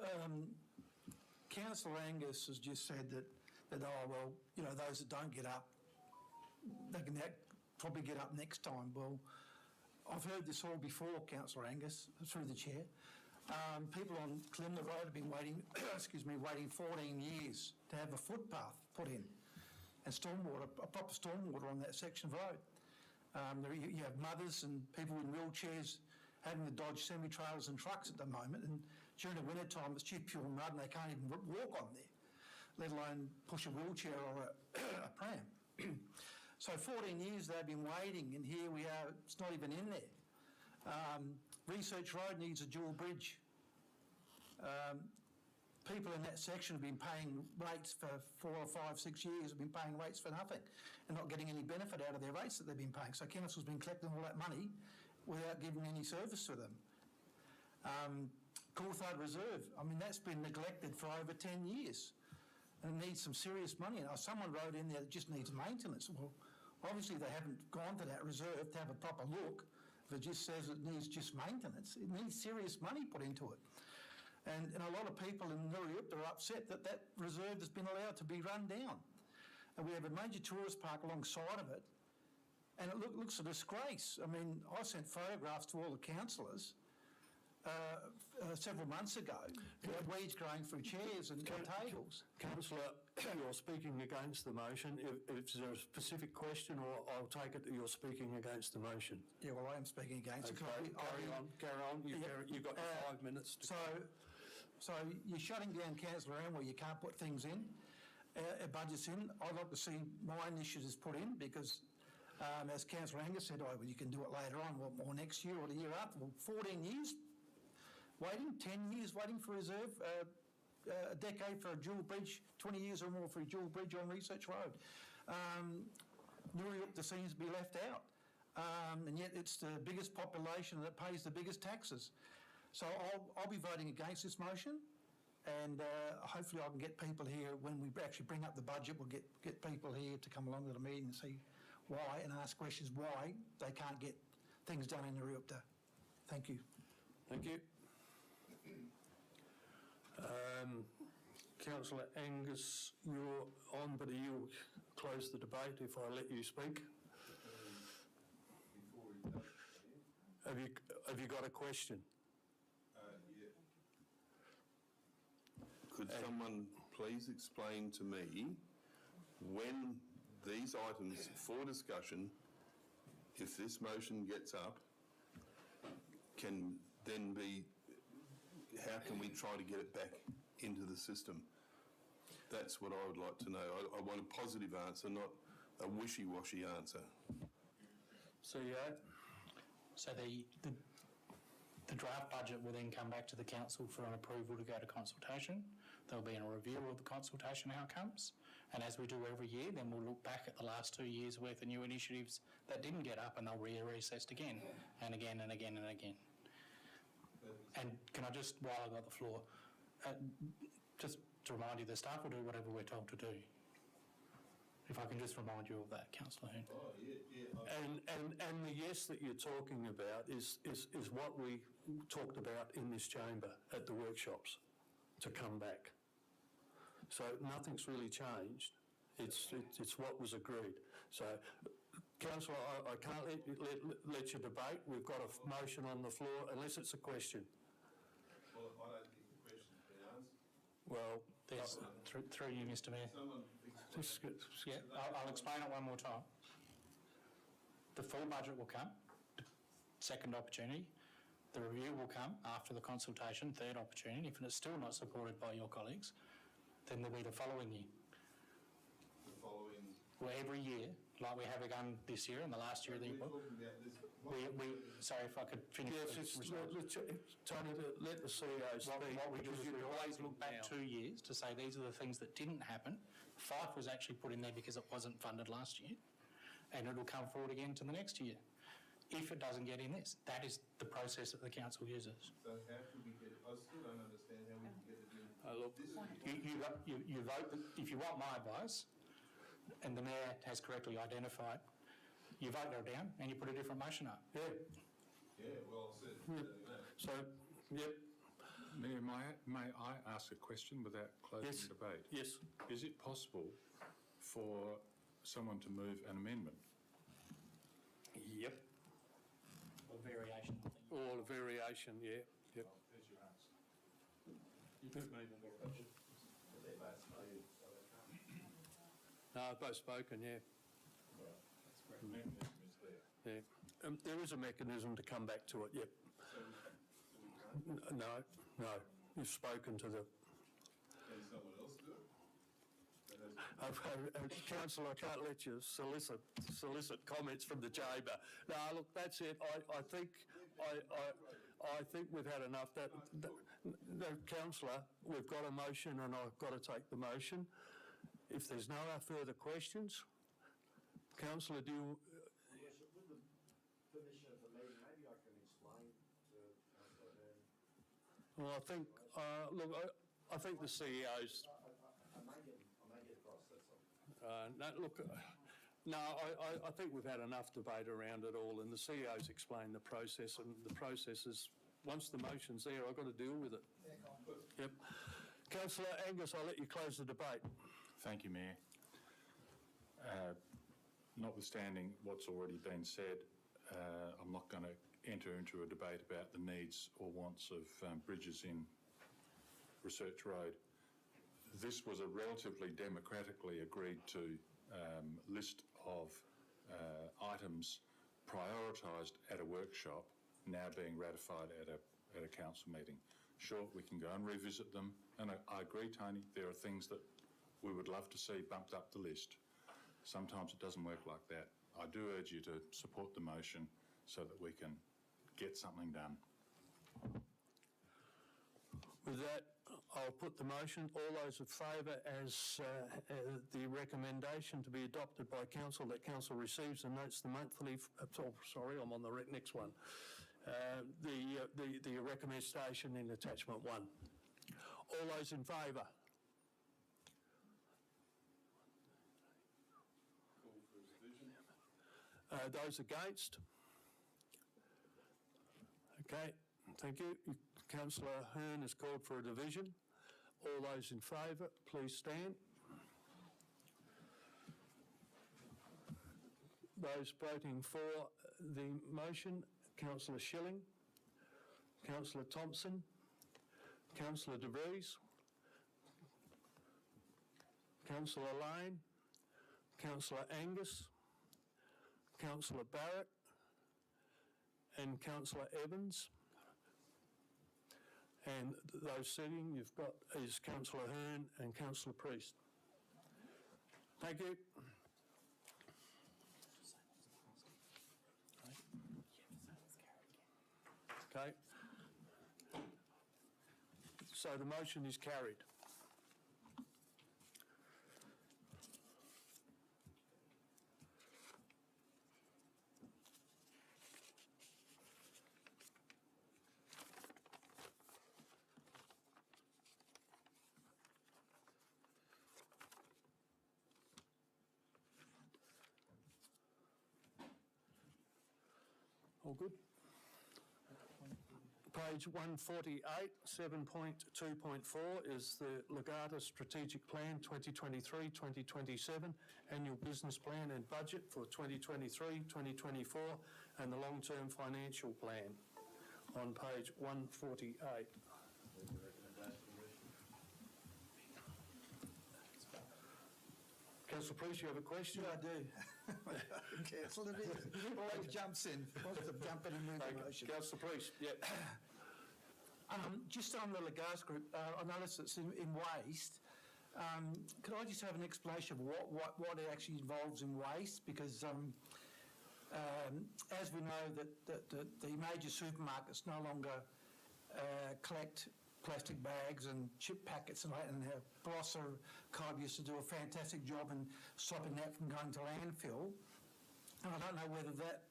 Councillor Angus has just said that those that don't get up, they can probably get up next time. Well, I've heard this all before, Councillor Angus, through the chair. People on Clemner Road have been waiting, waiting 14 years to have a footpath put in and a proper stormwater on that section of road. You have mothers and people in wheelchairs having to dodge semi-trailers and trucks at the moment, and during the winter time it's just pure mud and they can't even walk on there, let alone push a wheelchair or a pram. So 14 years they've been waiting, and here we are, it's not even in there. Research Road needs a dual bridge. People in that section have been paying rates for 4 or 5, 6 years, have been paying rates for nothing and not getting any benefit out of their rates that they've been paying. So council's been collecting all that money without giving any service to them. Coulthard Reserve, I mean, that's been neglected for over 10 years and it needs some serious money. Now, someone wrote in there that just needs maintenance. Well, obviously they haven't gone to that reserve to have a proper look. If it just says it needs just maintenance, it needs serious money put into it. And a lot of people in Nuriup are upset that that reserve has been allowed to be run down. And we have a major tourist park alongside of it, and it looks a disgrace. I mean, I sent photographs to all the councillors several months ago. We had weeds growing through chairs and tables. Councillor, you're speaking against the motion. If there's a specific question, or I'll take it that you're speaking against the motion. Yeah, well, I am speaking against it. Okay, carry on. You've got 5 minutes to So you're shutting down Councillor Ann where you can't put things in, budgets in. I'd like to see my initiatives put in because, as Councillor Angus said, you can do it later on or next year or the year after. Well, 14 years waiting, 10 years waiting for reserve, a decade for a dual bridge, 20 years or more for a dual bridge on Research Road. Nuriup seems to be left out, and yet it's the biggest population that pays the biggest taxes. So I'll be voting against this motion, and hopefully I can get people here when we actually bring up the budget. We'll get people here to come along to the meeting and see why and ask questions why they can't get things done in Nuriup. Thank you. Thank you. Councillor Angus, you're on, but you'll close the debate if I let you speak. Have you got a question? Could someone please explain to me when these items for discussion, if this motion gets up, can then be, how can we try to get it back into the system? That's what I would like to know. I want a positive answer, not a wishy-washy answer. CEO? So the draft budget will then come back to the council for an approval to go to consultation. There'll be a review of the consultation outcomes, and as we do every year, then we'll look back at the last 2 years' worth of new initiatives that didn't get up, and they'll be reassessed again and again and again and again. And can I just, while I've got the floor, just to remind you, the staff will do whatever we're told to do. If I can just remind you of that, Councillor Hoon. Oh, yeah. And the yes that you're talking about is what we talked about in this chamber at the workshops, to come back. So nothing's really changed. It's what was agreed. So, Councillor, I can't let you debate. We've got a motion on the floor, unless it's a question. Well, I don't think the question's been answered. Well, There's, through you, Mr Mayor. Yeah, I'll explain it one more time. The full budget will come, second opportunity. The review will come after the consultation, third opportunity. If it's still not supported by your colleagues, then there'll be the following year. The following... Well, every year, like we have begun this year and the last year of the year. Sorry, if I could finish. Yes, Tony, let the CEO speak. What we do is because we you're always waiting look back now. 2 years to say these are the things that didn't happen. Fife was actually put in there because it wasn't funded last year, and it'll come forward again to the next year. If it doesn't get in this, that is the process that the council uses. So how can we get it? I still don't understand how we can get it in Look, this year. You vote, if you want my advice, and the Mayor has correctly identified, you vote it down and you put a different motion up. yeah, Yeah, well said. so, yep, Mayor, may I ask a question without closing Yes. the debate? yes. Is it possible for someone to move an amendment? Yep. Or variation, I think. Or a variation, yeah, yep. There's your answer. You could move a variation. No, both spoken, yeah, The mechanism is there. yeah. There is a mechanism to come back to it, yep. No, you've spoken to the... Can someone else do it? Councillor, I can't let you solicit comments from the chamber. No, look, that's it. I think we've had enough. No, councillor, we've got a motion and I've got to take the motion. If there's no further questions, councillor, do you... Yes, with the permission of the meeting, maybe I can explain to Councillor Hearn. Well, I think, look, I think the CEO's... I may get across, that's all. No, I think we've had enough debate around it all, and the CEO's explained the process, and the process is, once the motion's there, I've got to deal with it. Yep. Councillor Angus, I'll let you close the debate. Thank you, Mayor. Notwithstanding what's already been said, I'm not going to enter into a debate about the needs or wants of bridges in Research Road. This was a relatively democratically agreed to list of items prioritised at a workshop, now being ratified at a council meeting. Sure, we can go and revisit them, and I agree, Tony, there are things that we would love to see bumped up the list. Sometimes it doesn't work like that. I do urge you to support the motion so that we can get something done. With that, I'll put the motion. All those in favour as the recommendation to be adopted by council, that council receives and notes the monthly, I'm on the next one. The recommendation in attachment 1. All those in favour? Those against? Okay, thank you. Councillor Hearn has called for a division. All those in favour, please stand. Those voting for the motion, Councillor Schilling, Councillor Thompson, Councillor De Vries, Councillor Lane, Councillor Angus, Councillor Barrett and Councillor Evans. And those sitting you've got is Councillor Hearn and Councillor Priest. Thank you. Okay. So the motion is carried. All good? Page 148, 7.2.4 is the Legata Strategic Plan 2023-2027, Annual Business Plan and Budget for 2023-2024, and the Long-Term Financial Plan on page 148. Councillor Priest, you have a question? Yeah, I do. Councillor, he always jumps in, wants to jump in and move the motion. Councillor Priest, yeah. Just on the Lagarde group, I noticed it's in waste. Could I just have an explanation of what it actually involves in waste? Because as we know that the major supermarkets no longer collect plastic bags and chip packets and Barossa Cobb used to do a fantastic job in stopping that from going to landfill. And I don't know whether that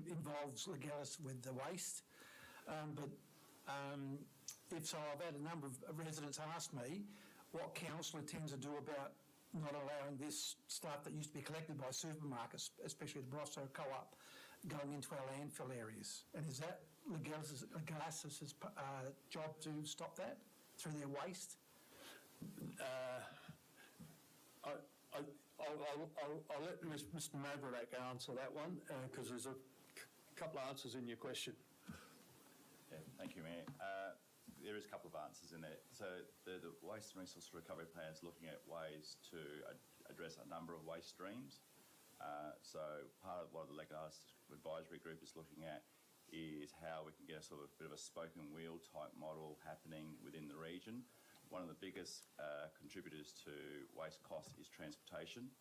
involves Legalis with the waste, but if so, I've had a number of residents ask me what council intends to do about not allowing this stuff that used to be collected by supermarkets, especially the Barossa Co-op, going into our landfill areas. And is that Legalis' job to stop that through their waste? I'll let Mr Maverick answer that one because there's a couple of answers in your question. Yeah, thank you, Mayor. There is a couple of answers in there. So the Waste and Resource Recovery Plan is looking at ways to address a number of waste streams. So part of what the Legalis Advisory Group is looking at is how we can get a sort of bit of a spoken wheel type model happening within the region. One of the biggest contributors to waste cost is transportation.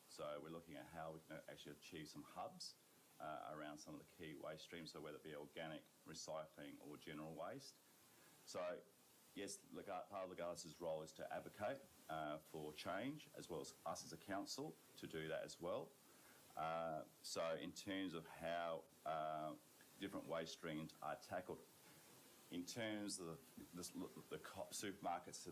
So we're looking at how we can actually achieve some hubs around some of the key waste streams, so whether it be organic, recycling or general waste. So yes, part of Legalis' role is to advocate for change, as well as us as a council to do that as well. So in terms of how different waste streams are tackled, in terms of the supermarkets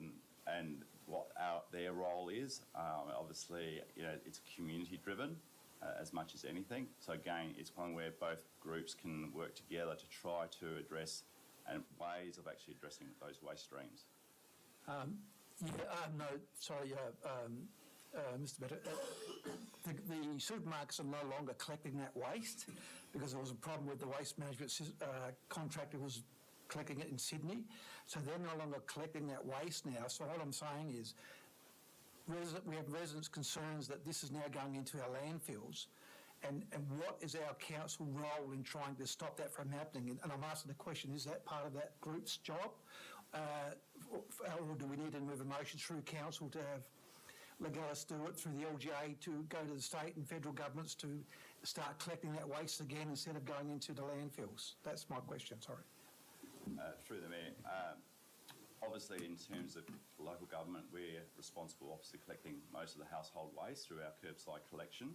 and what their role is, obviously, it's community driven as much as anything. So again, it's one where both groups can work together to try to address and ways of actually addressing those waste streams. Mr. Better, the supermarkets are no longer collecting that waste because there was a problem with the waste management contractor who was collecting it in Sydney. So they're no longer collecting that waste now. So what I'm saying is we have residents' concerns that this is now going into our landfills. And what is our council role in trying to stop that from happening? And I'm asking the question, is that part of that group's job? Or do we need to move a motion through council to have Legalis do it through the LGA to go to the state and federal governments to start collecting that waste again instead of going into the landfills? That's my question, sorry. Through the Mayor, obviously in terms of local government, we're responsible obviously collecting most of the household waste through our curbside collection.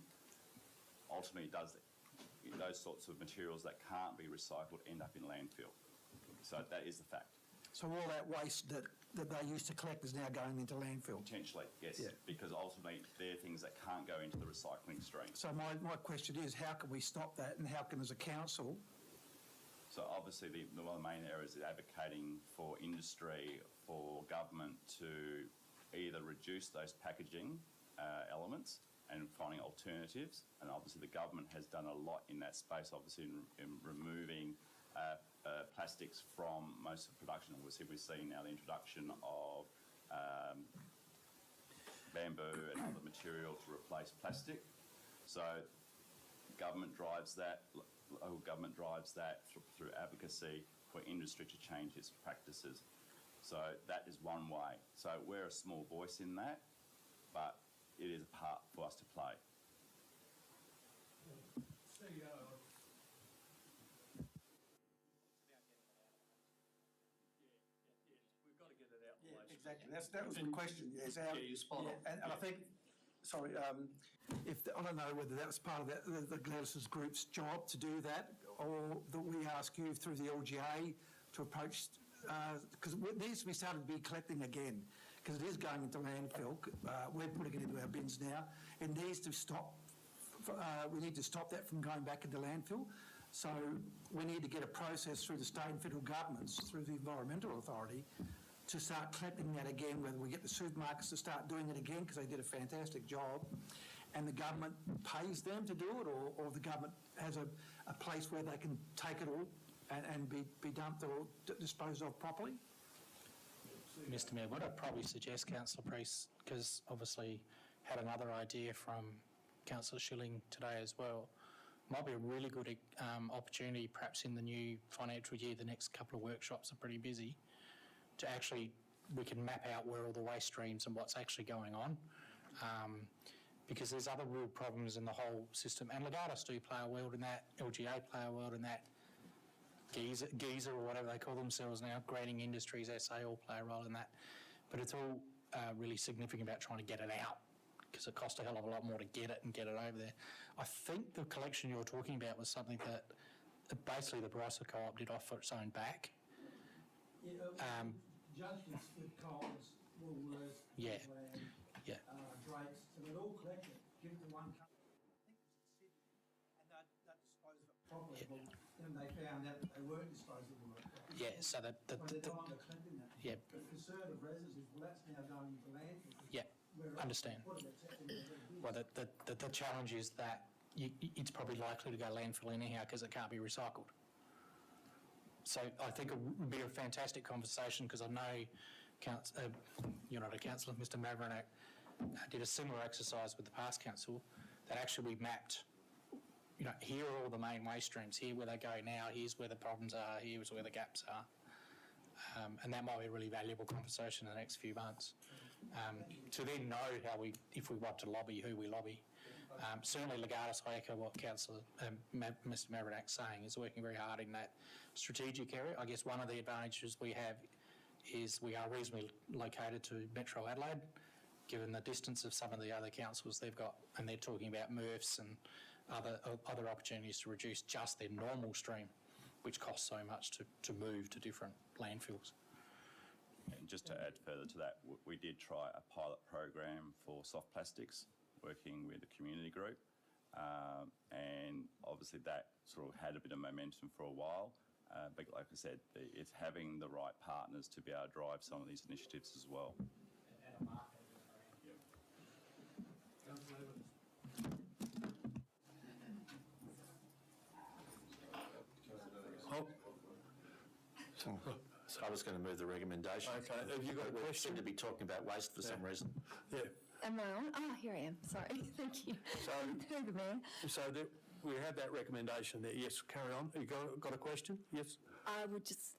Ultimately, those sorts of materials that can't be recycled end up in landfill. So that is the fact. So all that waste that they used to collect is now going into landfill? Potentially, yes, Yeah. because ultimately they're things that can't go into the recycling stream. So my question is, how can we stop that, and how can, as a council? So obviously one of the main areas is advocating for industry, for government to either reduce those packaging elements and finding alternatives. And obviously the government has done a lot in that space, obviously in removing plastics from most of the production. Obviously we're seeing now the introduction of bamboo and other material to replace plastic. So government drives that, local government drives that through advocacy for industry to change its practices. So that is one way. So we're a small voice in that, but it is a part for us to play. We've got to get it out. Yeah, exactly. That was my question. Yes, you're spot on. And I think, sorry, I don't know whether that was part of the Gladys' group's job to do that, or that we ask you through the LGA to approach, because it needs to be started to be collecting again, because it is going into landfill. We're putting it into our bins now. It needs to stop. We need to stop that from going back into landfill. So we need to get a process through the state and federal governments, through the Environmental Authority, to start collecting that again, whether we get the supermarkets to start doing it again, because they did a fantastic job, and the government pays them to do it, or the government has a place where they can take it all and be dumped or disposed of properly. Mr Mayor, what I'd probably suggest, Councillor Priest, because obviously had another idea from Councillor Schilling today as well. Might be a really good opportunity, perhaps in the new financial year, the next couple of workshops are pretty busy, to actually, we can map out where all the waste streams and what's actually going on. Because there's other real problems in the whole system, and Legatus do play a world in that, LGA play a world in that, Geezer or whatever they call themselves now, Grading Industries SA all play a role in that. But it's all really significant about trying to get it out, because it costs a hell of a lot more to get it and get it over there. I think the collection you're talking about was something that basically the Barossa Co-op did off for its own back. Junctions with Coles, Woolworths, Yeah. Queensland, Yeah. Drake's, so they'd all collect it, give it to one company, I think it's in Sydney, and they'd dispose of it properly. Yeah. Well, then they found out that they weren't disposable. Yeah, so By the time they're collecting that. Yeah. The concern of residents is, well, that's now going into landfill. Yeah, understand. Well, the challenge is that it's probably likely to go landfill anyhow because it can't be recycled. So I think it would be a fantastic conversation, because I know you're not a councillor, Mr Mavronek did a similar exercise with the past council, that actually we mapped, here are all the main waste streams, here where they go now, here's where the problems are, here's where the gaps are. And that might be a really valuable conversation in the next few months. To then know if we want to lobby, who we lobby. Certainly Legatus, I echo what Councillor Mr Mavronak's saying, is working very hard in that strategic area. I guess one of the advantages we have is we are reasonably located to Metro Adelaide, given the distance of some of the other councils they've got, and they're talking about MRFs and other opportunities to reduce just their normal stream, which costs so much to move to different landfills. And just to add further to that, we did try a pilot program for soft plastics, working with a community group, and obviously that sort of had a bit of momentum for a while, but like I said, it's having the right partners to be able to drive some of these initiatives as well. So I was going to move the recommendation. Okay, have you got a We question? seem to be talking about waste for some reason. Yeah. Am I on? Ah, here I am. Sorry. Thank you. So, Through the Mayor. We had that recommendation there. Yes, carry on. You got a question? Yes. I would just,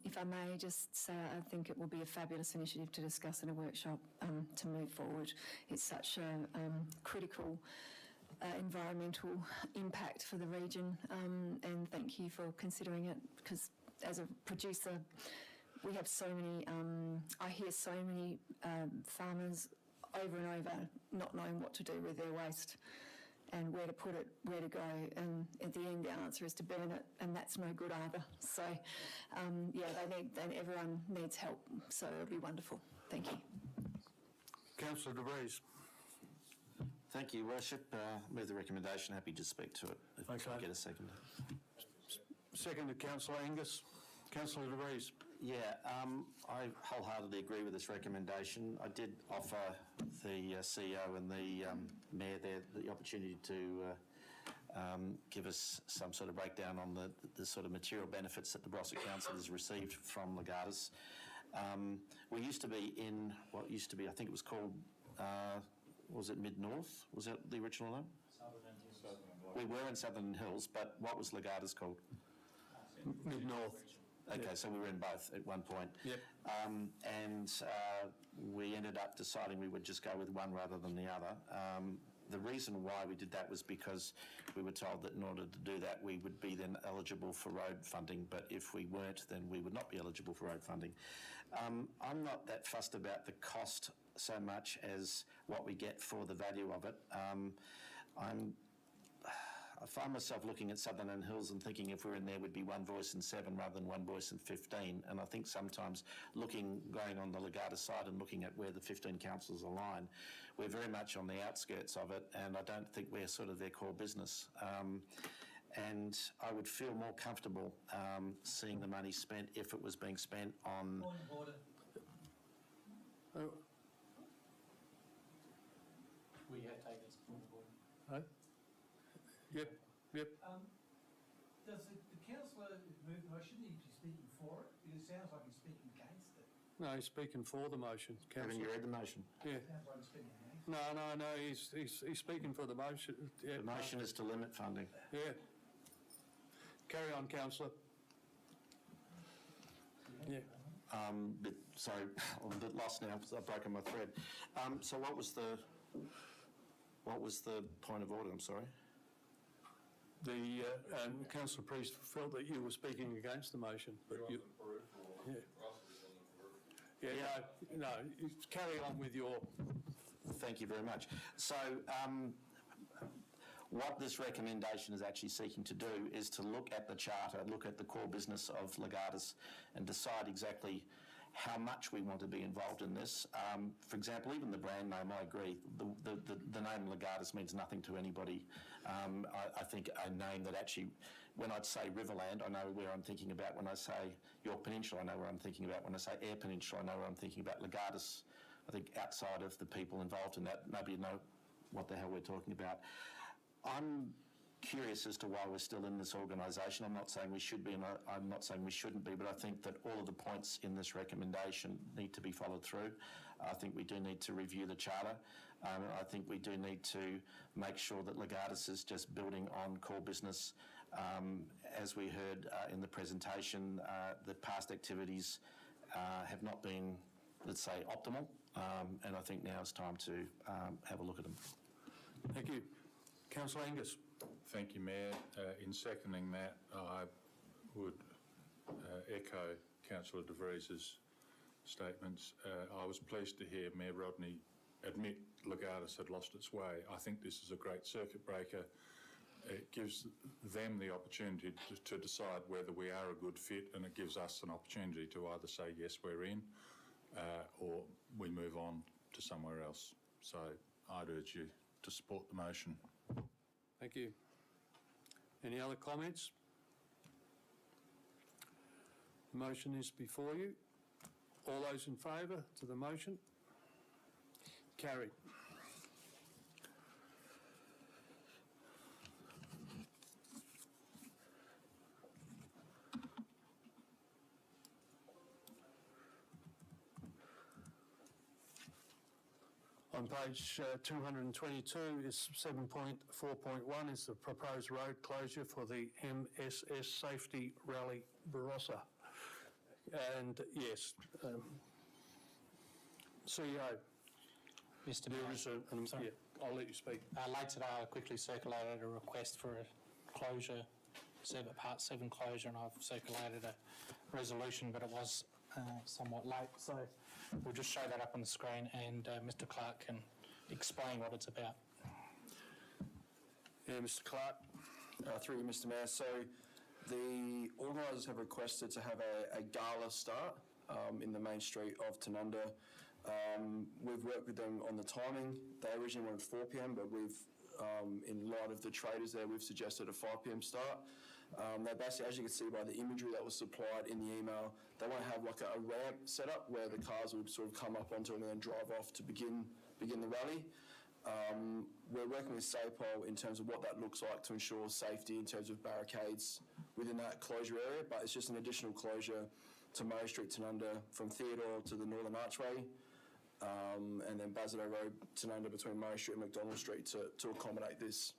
if I may, just say I think it will be a fabulous initiative to discuss in a workshop to move forward. It's such a critical environmental impact for the region, and thank you for considering it, because as a producer, we have so many, I hear so many farmers over and over not knowing what to do with their waste and where to put it, where to go, and at the end the answer is to burn it, and that's no good either. So, everyone needs help, so it'll be wonderful. Thank you. Councillor De Vries. Thank you, Worship. Move the recommendation. Happy to speak to it if I get a second. Second to Councillor Angus. Councillor De Vries. Yeah, I wholeheartedly agree with this recommendation. I did offer the CEO and the Mayor there the opportunity to give us some sort of breakdown on the sort of material benefits that the Barossa Council has received from Legatus. We used to be in what used to be, I think it was called, was it Mid-North? Was that the original name? Southern Hills. We were in Southern Hills, but what was Legatus called? Mid-North. Okay, so we were in both at one point. Yep. And we ended up deciding we would just go with one rather than the other. The reason why we did that was because we were told that in order to do that, we would be then eligible for road funding, but if we weren't, then we would not be eligible for road funding. I'm not that fussed about the cost so much as what we get for the value of it. I find myself looking at Southern Hills and thinking if we're in there, we'd be one voice in 7 rather than one voice in 15. And I think sometimes going on the Legatus side and looking at where the 15 councils align, we're very much on the outskirts of it, and I don't think we're sort of their core business. And I would feel more comfortable seeing the money spent if it was being spent on... Point of order. We have taken this point of order. Yep. Does the councillor move the motion? Shouldn't he be speaking for it? Because it sounds like he's speaking against it. No, he's speaking for the motion, Haven't you councillor. read the motion? Yeah. No, he's speaking for the motion. Yeah, The motion is to limit funding. Yeah. Carry on, councillor. Yeah. But, sorry, I'm a bit lost now because I've broken my thread. So what was the point of order? I'm sorry. The councillor Priest felt that you were speaking against the motion, but you. Yeah. No, you carry on with your. Thank you very much. So, what this recommendation is actually seeking to do is to look at the charter, look at the core business of Legatus, and decide exactly how much we want to be involved in this. For example, even the brand name, I agree, the name Legatus means nothing to anybody. I think a name that actually, when I'd say Riverland, I know where I'm thinking about. When I say York Peninsula, I know where I'm thinking about. When I say Eyre Peninsula, I know where I'm thinking about. Legatus, I think outside of the people involved in that, maybe you know what the hell we're talking about. I'm curious as to why we're still in this organisation. I'm not saying we should be, and I'm not saying we shouldn't be, but I think that all of the points in this recommendation need to be followed through. I think we do need to review the charter. I think we do need to make sure that Legatus is just building on core business. As we heard in the presentation, the past activities have not been, let's say, optimal, and I think now it's time to have a look at them. Thank you. Councillor Angus. Thank you, Mayor. In seconding that, I would echo Councillor De Vries's statements. I was pleased to hear Mayor Rodney admit Legatus had lost its way. I think this is a great circuit breaker. It gives them the opportunity to decide whether we are a good fit, and it gives us an opportunity to either say, yes, we're in, or we move on to somewhere else. So I'd urge you to support the motion. Thank you. Any other comments? The motion is before you. All those in favour to the motion? Carried. On page 222 is 7.4.1 is the proposed road closure for the MSS Safety Rally Barossa. And yes, CEO. Mr. There Mayor, is yeah, I'll let you speak. late today I quickly circulated a request for a closure, Part 7 closure, and I've circulated a resolution, but it was somewhat late. So we'll just show that up on the screen, and Mr. Clark can explain what it's about. Yeah, Mr. Clark. Through you, Mr. Mayor. So the organisers have requested to have a gala start in the main street of Tanunda. We've worked with them on the timing. They originally wanted 4 p.m, but we've, in light of the traders there, we've suggested a 5 p.m. start. They basically, as you can see by the imagery that was supplied in the email, they want to have like a ramp set up where the cars would sort of come up onto and then drive off to begin the rally. We're working with SAPOL in terms of what that looks like to ensure safety in terms of barricades within that closure area, but it's just an additional closure to Murray Street, Tanunda, from Theodore to the Northern Archway, and then Bazaar Road, Tanunda, between Murray Street and McDonald Street to accommodate this.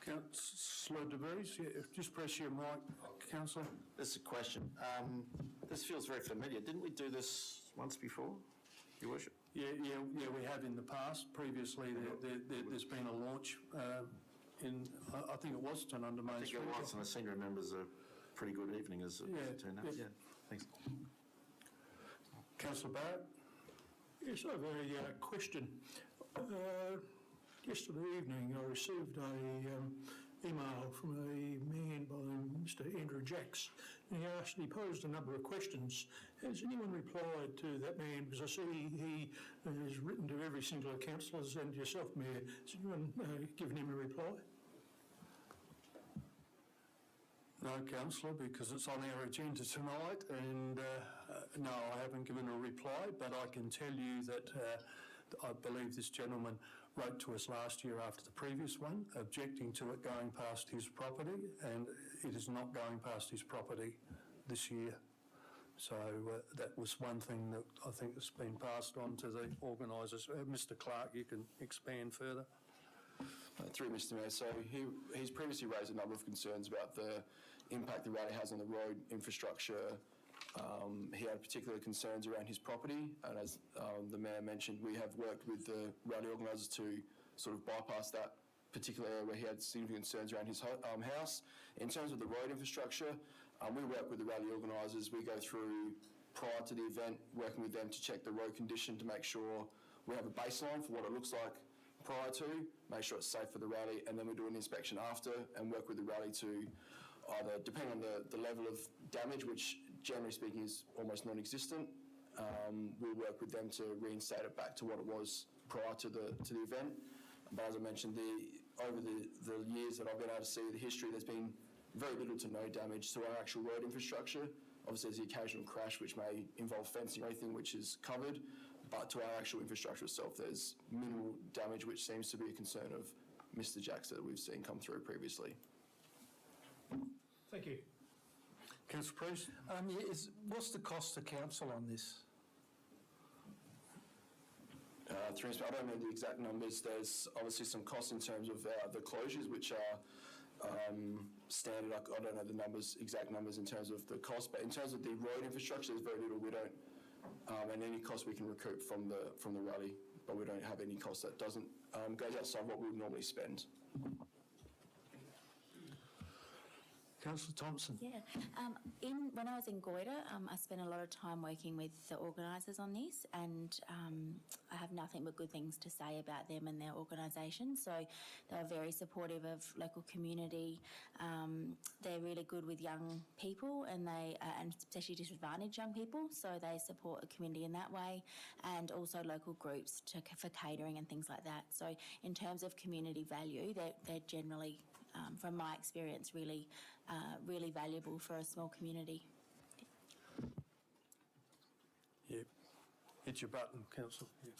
Councillor De Vries, yeah, just press your mic, Councillor. This is a question. This feels very familiar. Didn't we do this once before, Your Worship? Yeah, we have in the past. Previously, there's been a launch in, I think it was Tanunda Main Street. I think it was, and I seem to remember as a pretty good evening as it turned out. Yeah, thanks. Councillor Barrett. Yes, I have a question. Yesterday evening I received a email from a man by Mr. Andrew Jacks, and he posed a number of questions. Has anyone replied to that man? Because I see he has written to every single councillor and yourself, Mayor. Has anyone given him a reply? No, Councillor, because it's on our agenda tonight, and no, I haven't given a reply, but I can tell you that I believe this gentleman wrote to us last year after the previous one, objecting to it going past his property, and it is not going past his property this year. So that was one thing that I think has been passed on to the organisers. Mr Clark, you can expand further. Through Mr Mayor, so he's previously raised a number of concerns about the impact the rally has on the road infrastructure. He had particular concerns around his property, and as the Mayor mentioned, we have worked with the rally organisers to sort of bypass that particular area where he had significant concerns around his house. In terms of the road infrastructure, we work with the rally organisers. We go through, prior to the event, working with them to check the road condition to make sure we have a baseline for what it looks like prior to, make sure it's safe for the rally, and then we do an inspection after and work with the rally to either, depending on the level of damage, which generally speaking is almost non-existent, we'll work with them to reinstate it back to what it was prior to the event. But as I mentioned, over the years that I've been able to see the history, there's been very little to no damage to our actual road infrastructure. Obviously, there's the occasional crash which may involve fencing or anything which is covered, but to our actual infrastructure itself, there's minimal damage, which seems to be a concern of Mr Jacks that we've seen come through previously. Thank you. Councillor Priest? What's the cost to council on this? I don't know the exact numbers. There's obviously some costs in terms of the closures, which are standard. I don't know the exact numbers in terms of the cost, but in terms of the road infrastructure, there's very little. We don't, and any cost we can recoup from the rally, but we don't have any cost that doesn't goes outside what we would normally spend. Councillor Thompson? Yeah. When I was in Goyder, I spent a lot of time working with the organisers on this, and I have nothing but good things to say about them and their organisation. So they were very supportive of local community. They're really good with young people, and especially disadvantaged young people. So they support the community in that way, and also local groups for catering and things like that. So in terms of community value, they're generally, from my experience, really valuable for a small community. Yeah. Hit your button, Councillor. Yeah.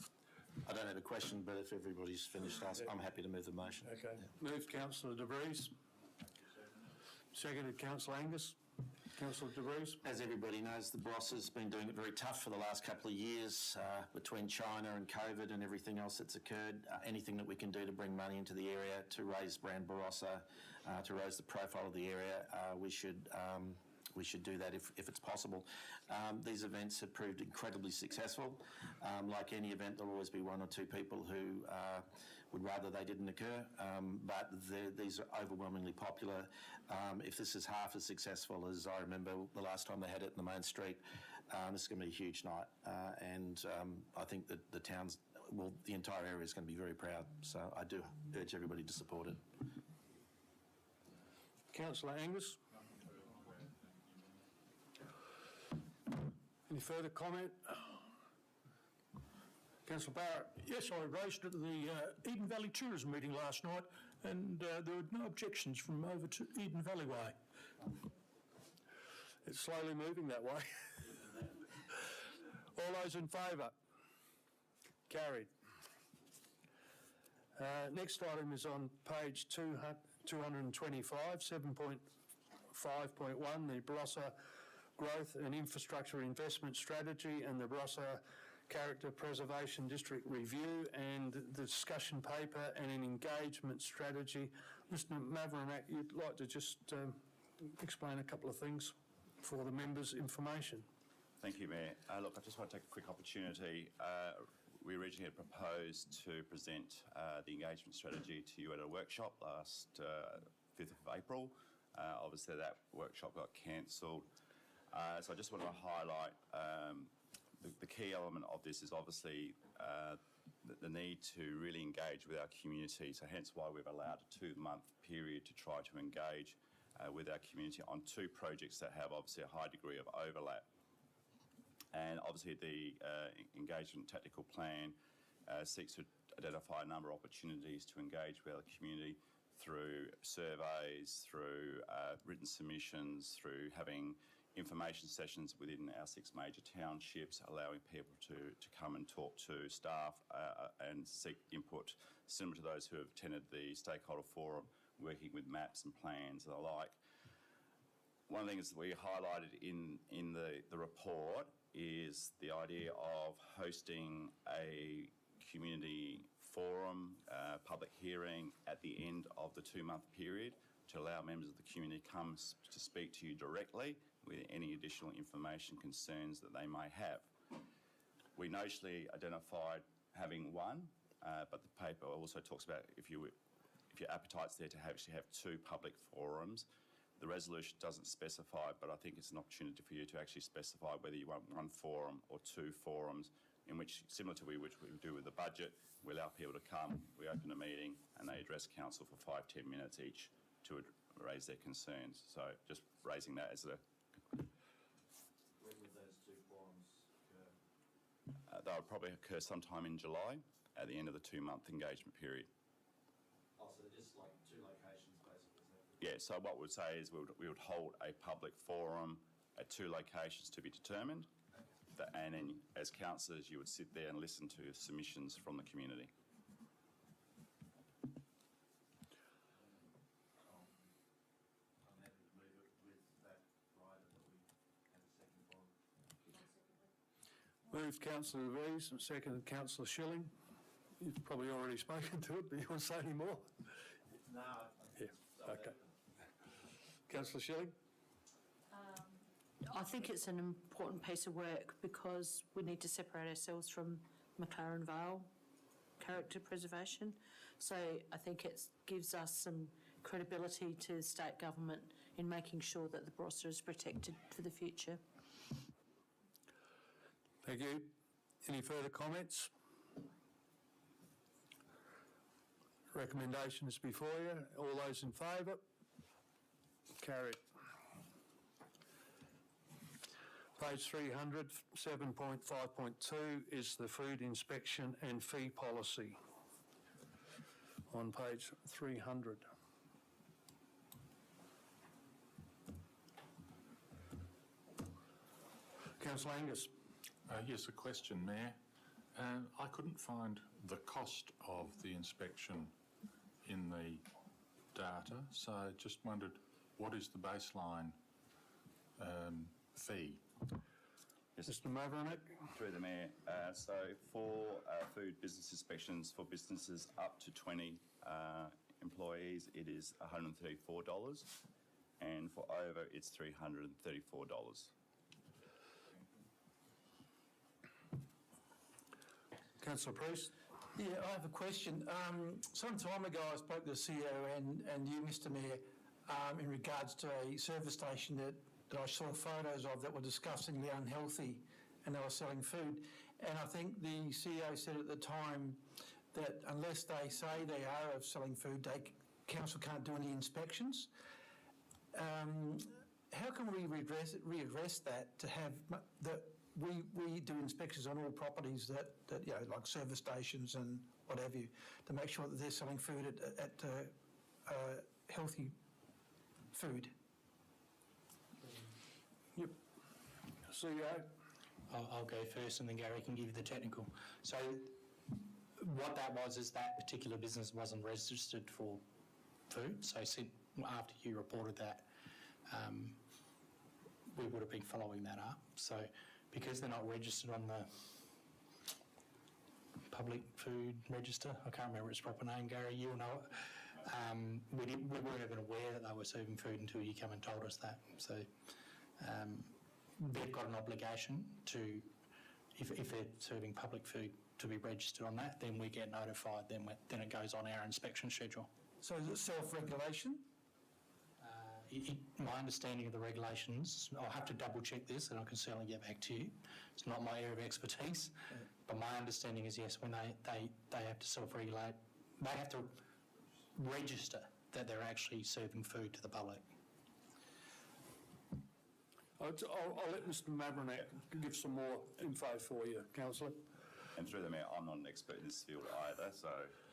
I don't have a question, but if everybody's finished, I'm happy to move the motion. Okay. Moved Councillor De Vries. Seconded Councillor Angus. Councillor De Vries. As everybody knows, the Barossa's been doing it very tough for the last couple of years between China and COVID and everything else that's occurred. Anything that we can do to bring money into the area, to raise brand Barossa, to raise the profile of the area, we should do that if it's possible. These events have proved incredibly successful. Like any event, there'll always be one or two people who would rather they didn't occur, but these are overwhelmingly popular. If this is half as successful as I remember the last time they had it in the main street, this is going to be a huge night, and I think that the entire area is going to be very proud. So I do urge everybody to support it. Councillor Angus. Any further comment? Councillor Barrett. Yes, I raised it at the Eden Valley Tourism meeting last night, and there were no objections from over to Eden Valley Way. It's slowly moving that way. All those in favour? Carried. Next item is on page 225, 7.5.1, the Barossa Growth and Infrastructure Investment Strategy and the Barossa Character Preservation District Review, and the discussion paper and an engagement strategy. Mr Mavronak, you'd like to just explain a couple of things for the members' information. Thank you, Mayor. Look, I just want to take a quick opportunity. We originally had proposed to present the engagement strategy to you at a workshop last 5th of April. Obviously, that workshop got cancelled. So I just want to highlight the key element of this is obviously the need to really engage with our community. So hence why we've allowed a 2-month period to try to engage with our community on 2 projects that have obviously a high degree of overlap. And obviously the engagement tactical plan seeks to identify a number of opportunities to engage with our community through surveys, through written submissions, through having information sessions within our 6 major townships, allowing people to come and talk to staff and seek input similar to those who have attended the stakeholder forum, working with maps and plans and the like. one of the things that we highlighted in the report is the idea of hosting a community forum, public hearing at the end of the 2-month period to allow members of the community to speak to you directly with any additional information, concerns that they may have. We initially identified having one, but the paper also talks about if your appetite's there to actually have 2 public forums. The resolution doesn't specify, but I think it's an opportunity for you to actually specify whether you want 1 forum or 2 forums, in which, similar to which we do with the budget, we allow people to come, we open a meeting, and they address council for 5-10 minutes each to raise their concerns. So just raising that as a... When would those 2 forums occur? They'll probably occur sometime in July at the end of the 2-month engagement period. Oh, so they're just like 2 locations, basically, is that? Yeah, so what we'd say is we would hold a public forum at 2 locations to be determined, and then as councillors you would sit there and listen to submissions from the community. I'm happy to move it with that rider that we have a second forum. Moved Councillor Rees and seconded Councillor Schilling. You've probably already spoken to it, but you want to say any more? No. Yeah, okay. Councillor Schilling? I think it's an important piece of work because we need to separate ourselves from McLaren Vale character preservation. So I think it gives us some credibility to state government in making sure that the Barossa is protected for the future. Thank you. Any further comments? Recommendations before you. All those in favour? Carried. Page 300, 7.5.2 is the food inspection and fee policy on page 300. Councillor Angus. Yes, a question, Mayor. I couldn't find the cost of the inspection in the data, so I just wondered what is the baseline fee? Yes. Mr Maverick. Through the Mayor. So for food business inspections for businesses up to 20 employees, it is $134, and for over, it's $334. Councillor Priest. Yeah, I have a question. Some time ago I spoke to the CEO and you, Mr Mayor, in regards to a service station that I saw photos of that were disgustingly unhealthy and they were selling food. And I think the CEO said at the time that unless they say they are selling food, council can't do any inspections. How can we readdress that to have that we do inspections on all properties that you know, like service stations and what have you, to make sure that they're selling food at healthy food? Yep. CEO. I'll go first and then Gary can give you the technical. So what that was is that particular business wasn't registered for food. So after you reported that, we would have been following that up. So because they're not registered on the public food register, I can't remember its proper name, Gary, you'll know it. We weren't even aware that they were serving food until you come and told us that. So they've got an obligation to, if they're serving public food, to be registered on that, then we get notified, then it goes on our inspection schedule. So is it self-regulation? My understanding of the regulations, I'll have to double check this and I can certainly get back to you. It's not my area of expertise, but my understanding is yes, when they have to self-regulate, they have to register that they're actually serving food to the public. I'll let Mr Maverick give some more info for you, Councillor. And through the Mayor, I'm not an expert in this field either, so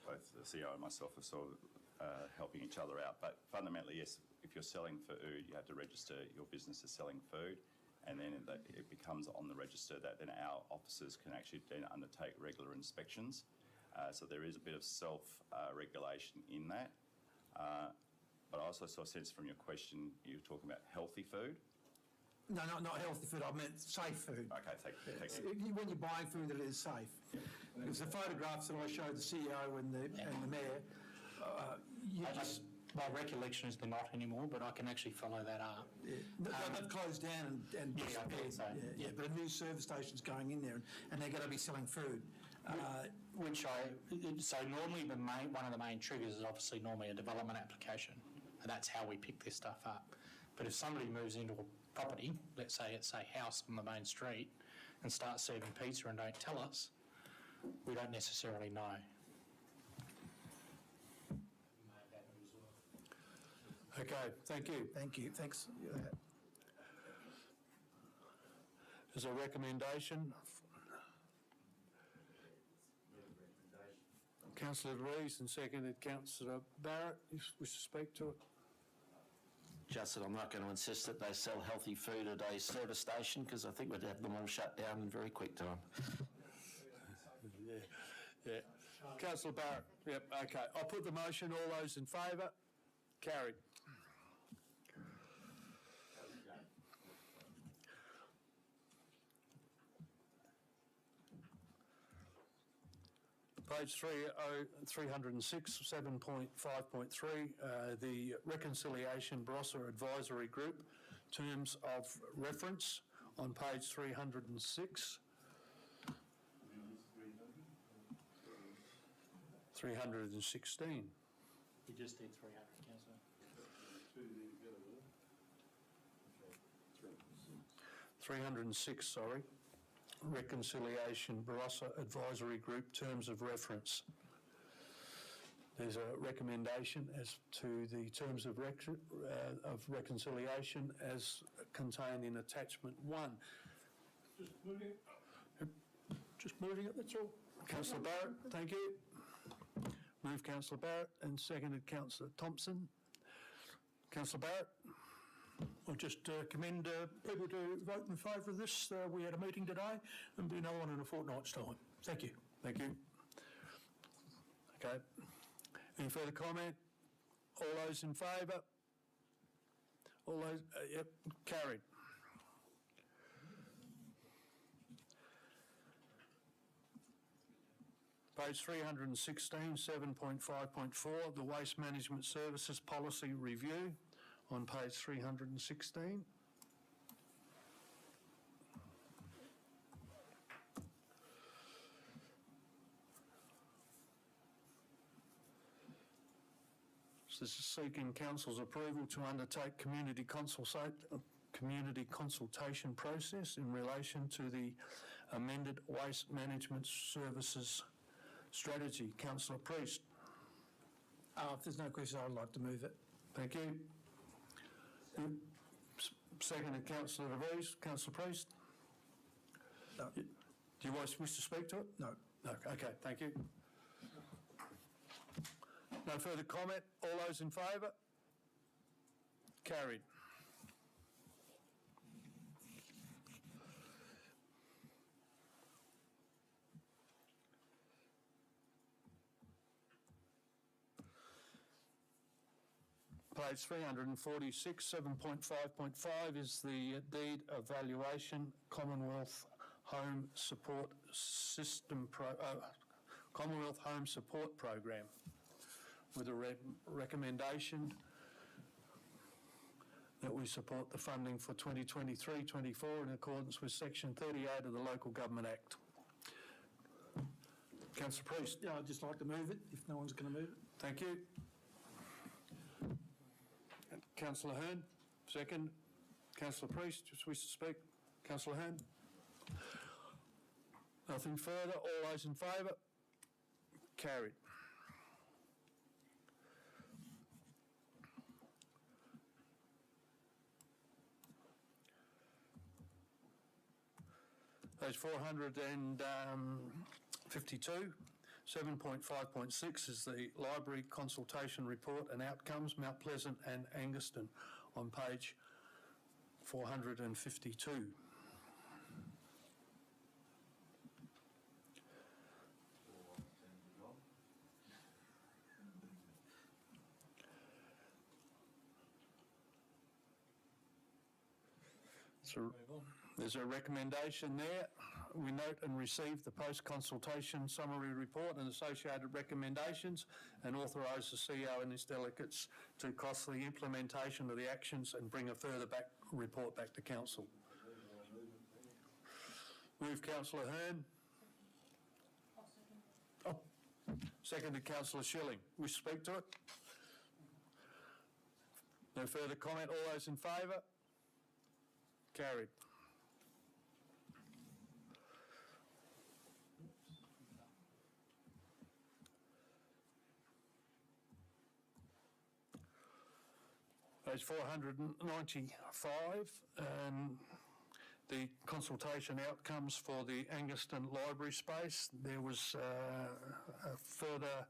both the CEO and myself are sort of helping each other out. But fundamentally, yes, if you're selling food, you have to register your business as selling food, and then it becomes on the register that then our officers can actually then undertake regular inspections. So there is a bit of self-regulation in that. But But I also saw a sense from your question, you were talking about healthy food. No, not healthy food, I meant safe food. Okay, thank It's- you. When you're buying food, that it is safe. Because the photographs that I showed the CEO and the mayor, My recollection is they're not anymore, but I can actually follow that up. they've closed down and Yeah, I think so. Yeah, but a new service station's going in there and they're going to be selling food. So normally one of the main triggers is obviously normally a development application, and that's how we pick this stuff up. But if somebody moves into a property, let's say it's a house on the main street, and starts serving pizza and don't tell us, we don't necessarily know. Okay, thank you. Thank you, thanks. There's a recommendation. Councillor Rees and seconded Councillor Barrett. You wish to speak to it? Just that I'm not going to insist that they sell healthy food at a service station, because I think we'd have them all shut down in very quick time. Yeah. Councillor Barrett, yep, okay. I'll put the motion. All those in favour? Carried. Page 306, 7.5.3, the Reconciliation Barossa Advisory Group, terms of reference on page 306. 316. You just did 300, Councillor. 306, sorry. Reconciliation Barossa Advisory Group terms of reference. There's a recommendation as to the terms of reconciliation as contained in attachment 1. Just moving it, that's all. Councillor Barrett, thank you. Move Councillor Barrett and seconded Councillor Thompson. Councillor Barrett. I'll just commend people to vote in favour of this. We had a meeting today and be another one in a fortnight's time. Thank you. Thank you. Okay. Any further comment? All those in favour? All those, yep, carried. Page 316, 7.5.4, the Waste Management Services Policy Review on page 316. This is seeking Council's approval to undertake community consultation process in relation to the amended Waste Management Services Strategy. Councillor Priest. If there's no question, I'd like to move it. Thank you. Seconded Councillor DeVries. Councillor Priest? No. Do you wish to speak to it? No. No. Okay, thank you. No further comment. All those in favour? Carried. Page 346, 7.5.5 is the deed evaluation Commonwealth Home Support System Commonwealth Home Support Program, with a recommendation that we support the funding for 2023-24 in accordance with Section 38 of the Local Government Act. Councillor Priest. Yeah, I'd just like to move it if no one's going to move it. Thank you. Councillor Hearn, second. Councillor Priest, just wish to speak. Councillor Hearn. Nothing further. All those in favour? Carried. Page 452, 7.5.6 is the Library Consultation Report and Outcomes, Mount Pleasant and Angaston, on page 452. So there's a recommendation there. We note and receive the post-consultation summary report and associated recommendations and authorise the CEO and his delegates to cost the implementation of the actions and bring a further report back to council. Move Councillor Hearn. Oh, seconded Councillor Schilling. Wish to speak to it? No further comment. All those in favour? Carried. Page 495, the consultation outcomes for the Anguston Library space. There was a further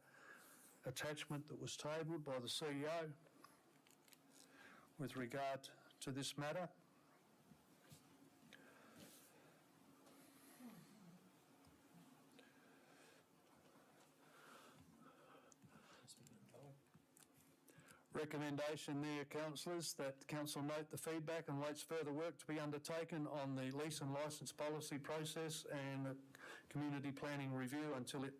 attachment that was tabled by the CEO with regard to this matter. Recommendation there, councillors, that council note the feedback and waits further work to be undertaken on the lease and licence policy process and the community planning review until it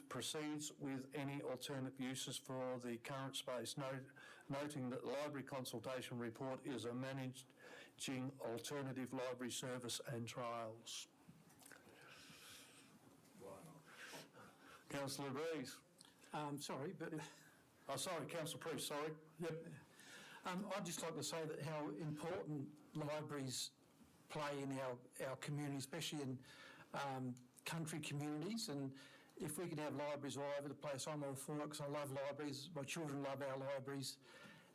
proceeds with any alternate uses for the current space. Noting that the library consultation report is a managing alternative library service and trials. Councillor Rees. Sorry, but... Oh, sorry, Councillor Priest, sorry. Yep. I'd just like to say that how important libraries play in our community, especially in country communities, and if we could have libraries all over the place, I'm all for it because I love libraries, my children love our libraries,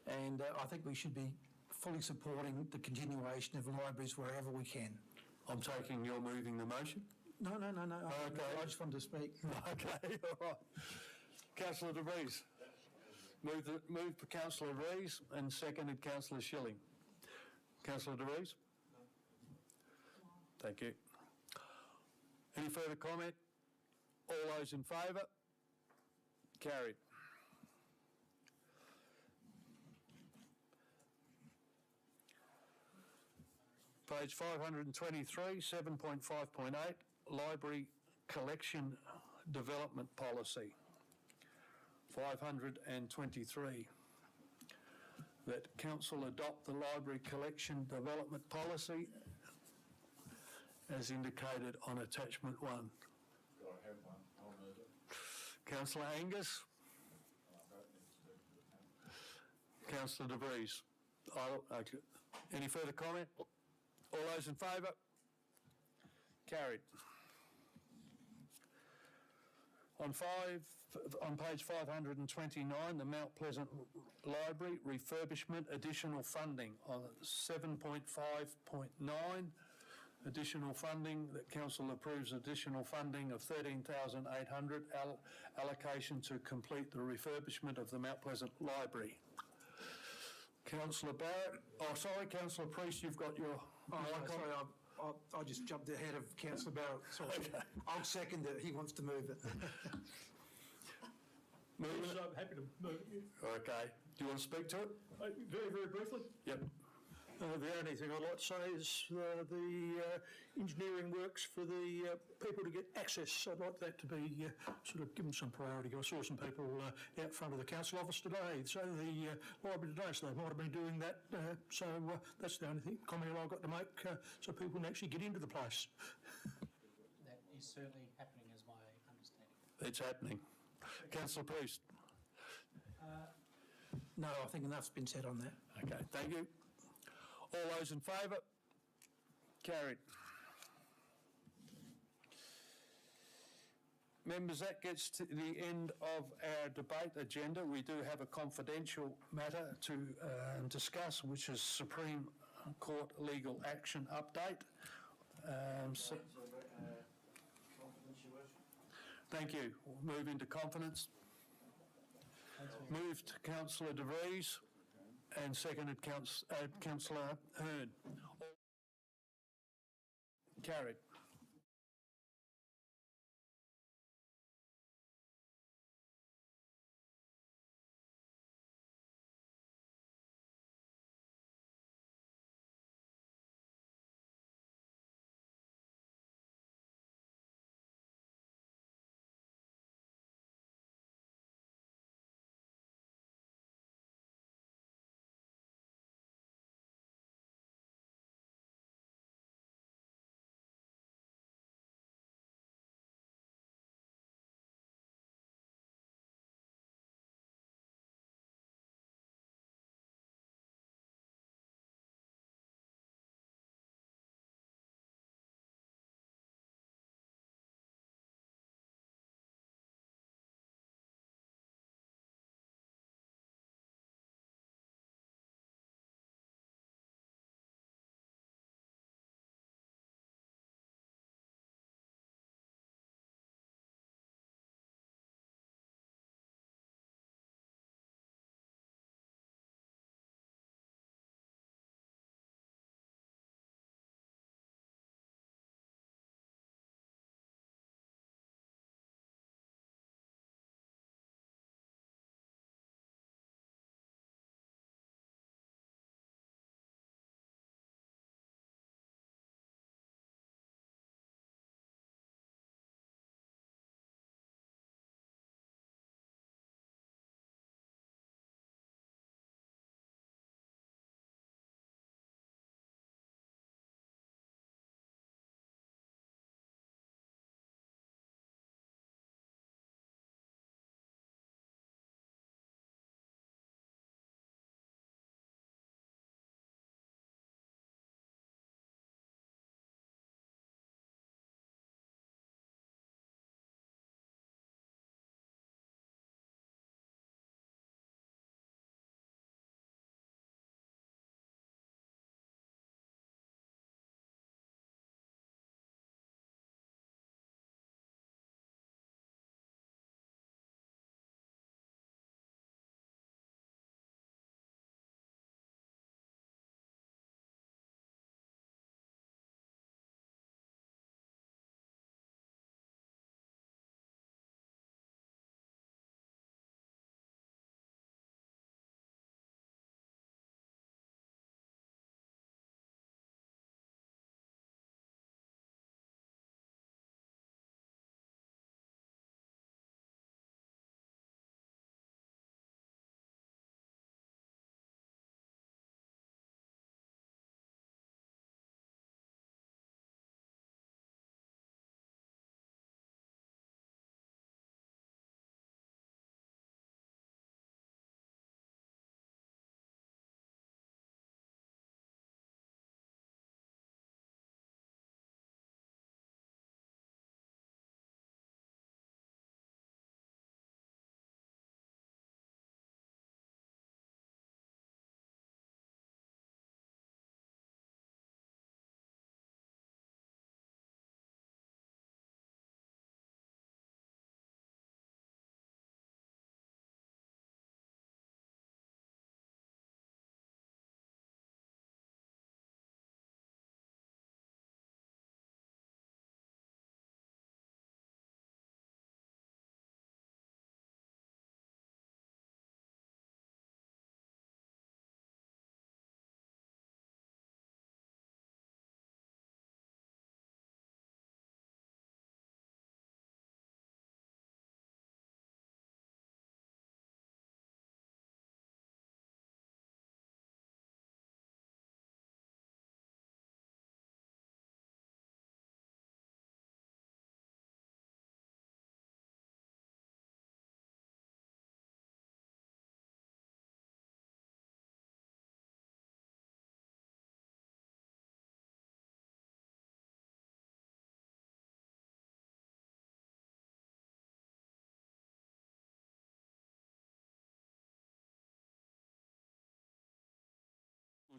and I think we should be fully supporting the continuation of libraries wherever we can. I'm taking you're moving the motion? No. Okay. I just wanted to speak. Okay, all right. Councillor De Vries. Moved for Councillor Rees and seconded Councillor Schilling. Councillor De Vries? Thank you. Any further comment? All those in favour? Carried. Page 523, 7.5.8, Library Collection Development Policy. 523, that council adopt the library collection development policy as indicated on attachment 1. I have one. I'll move it. Councillor Angus. Councillor De Vries. Okay. Any further comment? All those in favour? Carried. On page 529, the Mount Pleasant Library refurbishment additional funding on 7.5.9, additional funding that council approves additional funding of 13,800 allocation to complete the refurbishment of the Mount Pleasant Library. Councillor Barrett, Councillor Priest, you've got your mic on. I just jumped ahead of Councillor Barrett. Sorry. Okay. I'll second it. He wants to move it. Yes, I'm happy to move it. Okay. Do you want to speak to it? Very, very briefly. Yep. The only thing I'd like to say is the engineering works for the people to get access. I'd like that to be sort of given some priority. I saw some people out front of the council office today, so the library today, so they might have been doing that. So that's the only comment I've got to make, so people can actually get into the place. That is certainly happening, is my understanding. It's happening. Councillor Priest. No, I think enough's been said on that. Okay, thank you. All those in favour? Carried. Members, that gets to the end of our debate agenda. We do have a confidential matter to discuss, which is Supreme Court legal action update. Thank you. We'll move into confidence. Moved Councillor De Vries and seconded Councillor Hearn. Carried.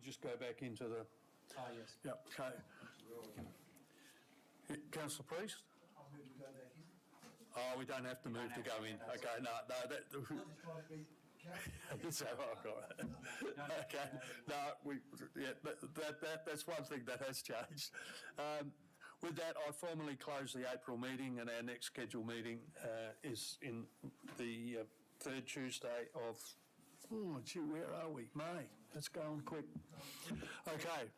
just go back into the, Oh, yes. yeah, okay. Councillor Priest? I'll move to go back in. Oh, we don't have to move to go in. Okay, no, that. I'm just trying to be careful. It's all right. Okay, no, that's one thing that has changed. With that, I formally close the April meeting, and our next scheduled meeting is in the third Tuesday of, where are we? May. It's going quick. Okay.